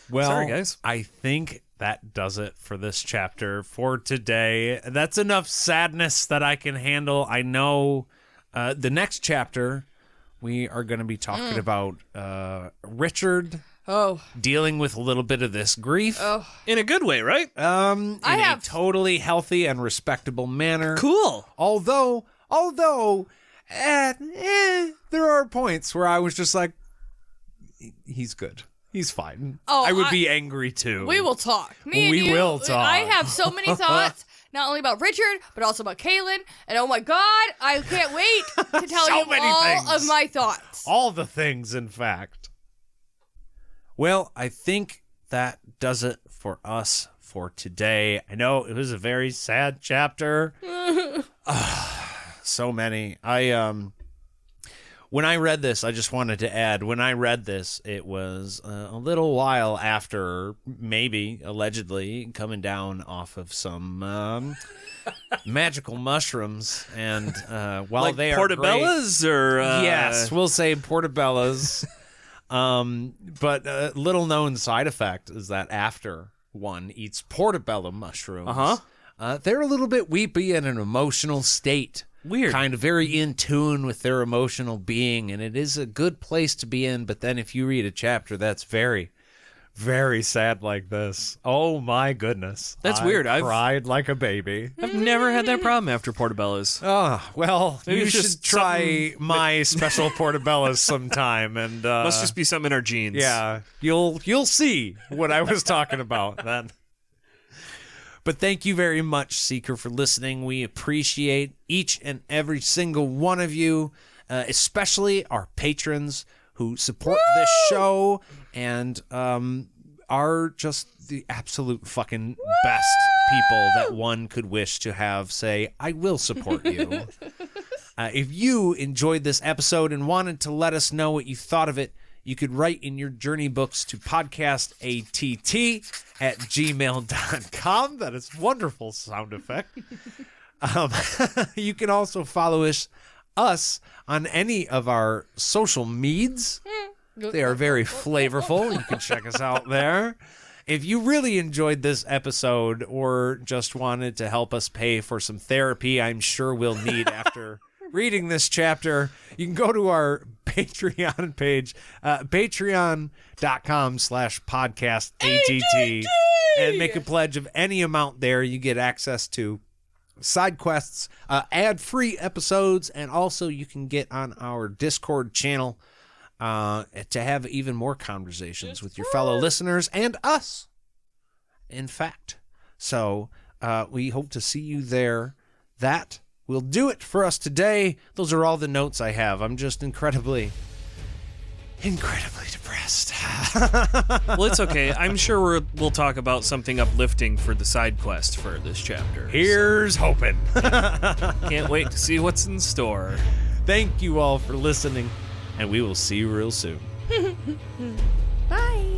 Speaker 1: Well,
Speaker 3: Sorry, guys.
Speaker 1: I think that does it for this chapter for today. That's enough sadness that I can handle. I know the next chapter, we are going to be talking about Richard dealing with a little bit of this grief
Speaker 3: In a good way, right?
Speaker 1: in a totally healthy and respectable manner.
Speaker 3: Cool.
Speaker 1: Although there are points where I was just like, he's good. He's fine. I would be angry too.
Speaker 2: We will talk. Me and
Speaker 1: We
Speaker 2: you,
Speaker 1: will talk.
Speaker 2: I have so many thoughts, not only about Richard, but also about Kaylin. And oh my God, I can't wait to tell
Speaker 1: So
Speaker 2: you
Speaker 1: many
Speaker 2: all
Speaker 1: things.
Speaker 2: of my thoughts.
Speaker 1: All the things, in fact. Well, I think that does it for us for today. I know it was a very sad chapter. So many. When I read this, I just wanted to add, when I read this, it was a little while after, maybe, allegedly, coming down off of some magical mushrooms. And while
Speaker 3: Like
Speaker 1: they are great,
Speaker 3: portobellas or
Speaker 1: yes, we'll say portobellas. But little known side effect is that after one eats portobello mushrooms, they're a little bit weepy in an emotional state.
Speaker 3: Weird.
Speaker 1: Kind of very in tune with their emotional being, and it is a good place to be in. But then if you read a chapter that's very, very sad like this, oh my goodness.
Speaker 3: That's
Speaker 1: I
Speaker 3: weird.
Speaker 1: cried like a baby.
Speaker 3: I've never had that problem after portobellos.
Speaker 1: Oh, well,
Speaker 3: Maybe
Speaker 1: you
Speaker 3: it's
Speaker 1: should
Speaker 3: just
Speaker 1: try my special portobellas sometime. And
Speaker 3: Must just be something in our genes.
Speaker 1: yeah, you'll see what I was talking about then. But thank you very much, Seeker, for listening. We appreciate each and every single one of you, especially our patrons who support this show and are just the absolute fucking best people that one could wish to have say, I will support you. If you enjoyed this episode and wanted to let us know what you thought of it, you could write in your journey books to podcastatt@gmail.com. That is wonderful sound effect. You can also follow us on any of our social medias. They are very flavorful. You can check us out there. If you really enjoyed this episode or just wanted to help us pay for some therapy, I'm sure we'll need after reading this chapter, you can go to our Patreon page, patreon.com/podcastatt, and make a pledge of any amount there. You get access to side quests, ad-free episodes, and also you can get on our Discord channel to have even more conversations with your fellow listeners and us, in fact. So we hope to see you there. That will do it for us today. Those are all the notes I have. I'm just incredibly depressed.
Speaker 3: Well, it's okay. I'm sure we'll talk about something uplifting for the side quest for this chapter.
Speaker 1: Here's hoping.
Speaker 3: Can't wait to see what's in store.
Speaker 1: Thank you all for listening, and we will see you real soon.
Speaker 2: Bye.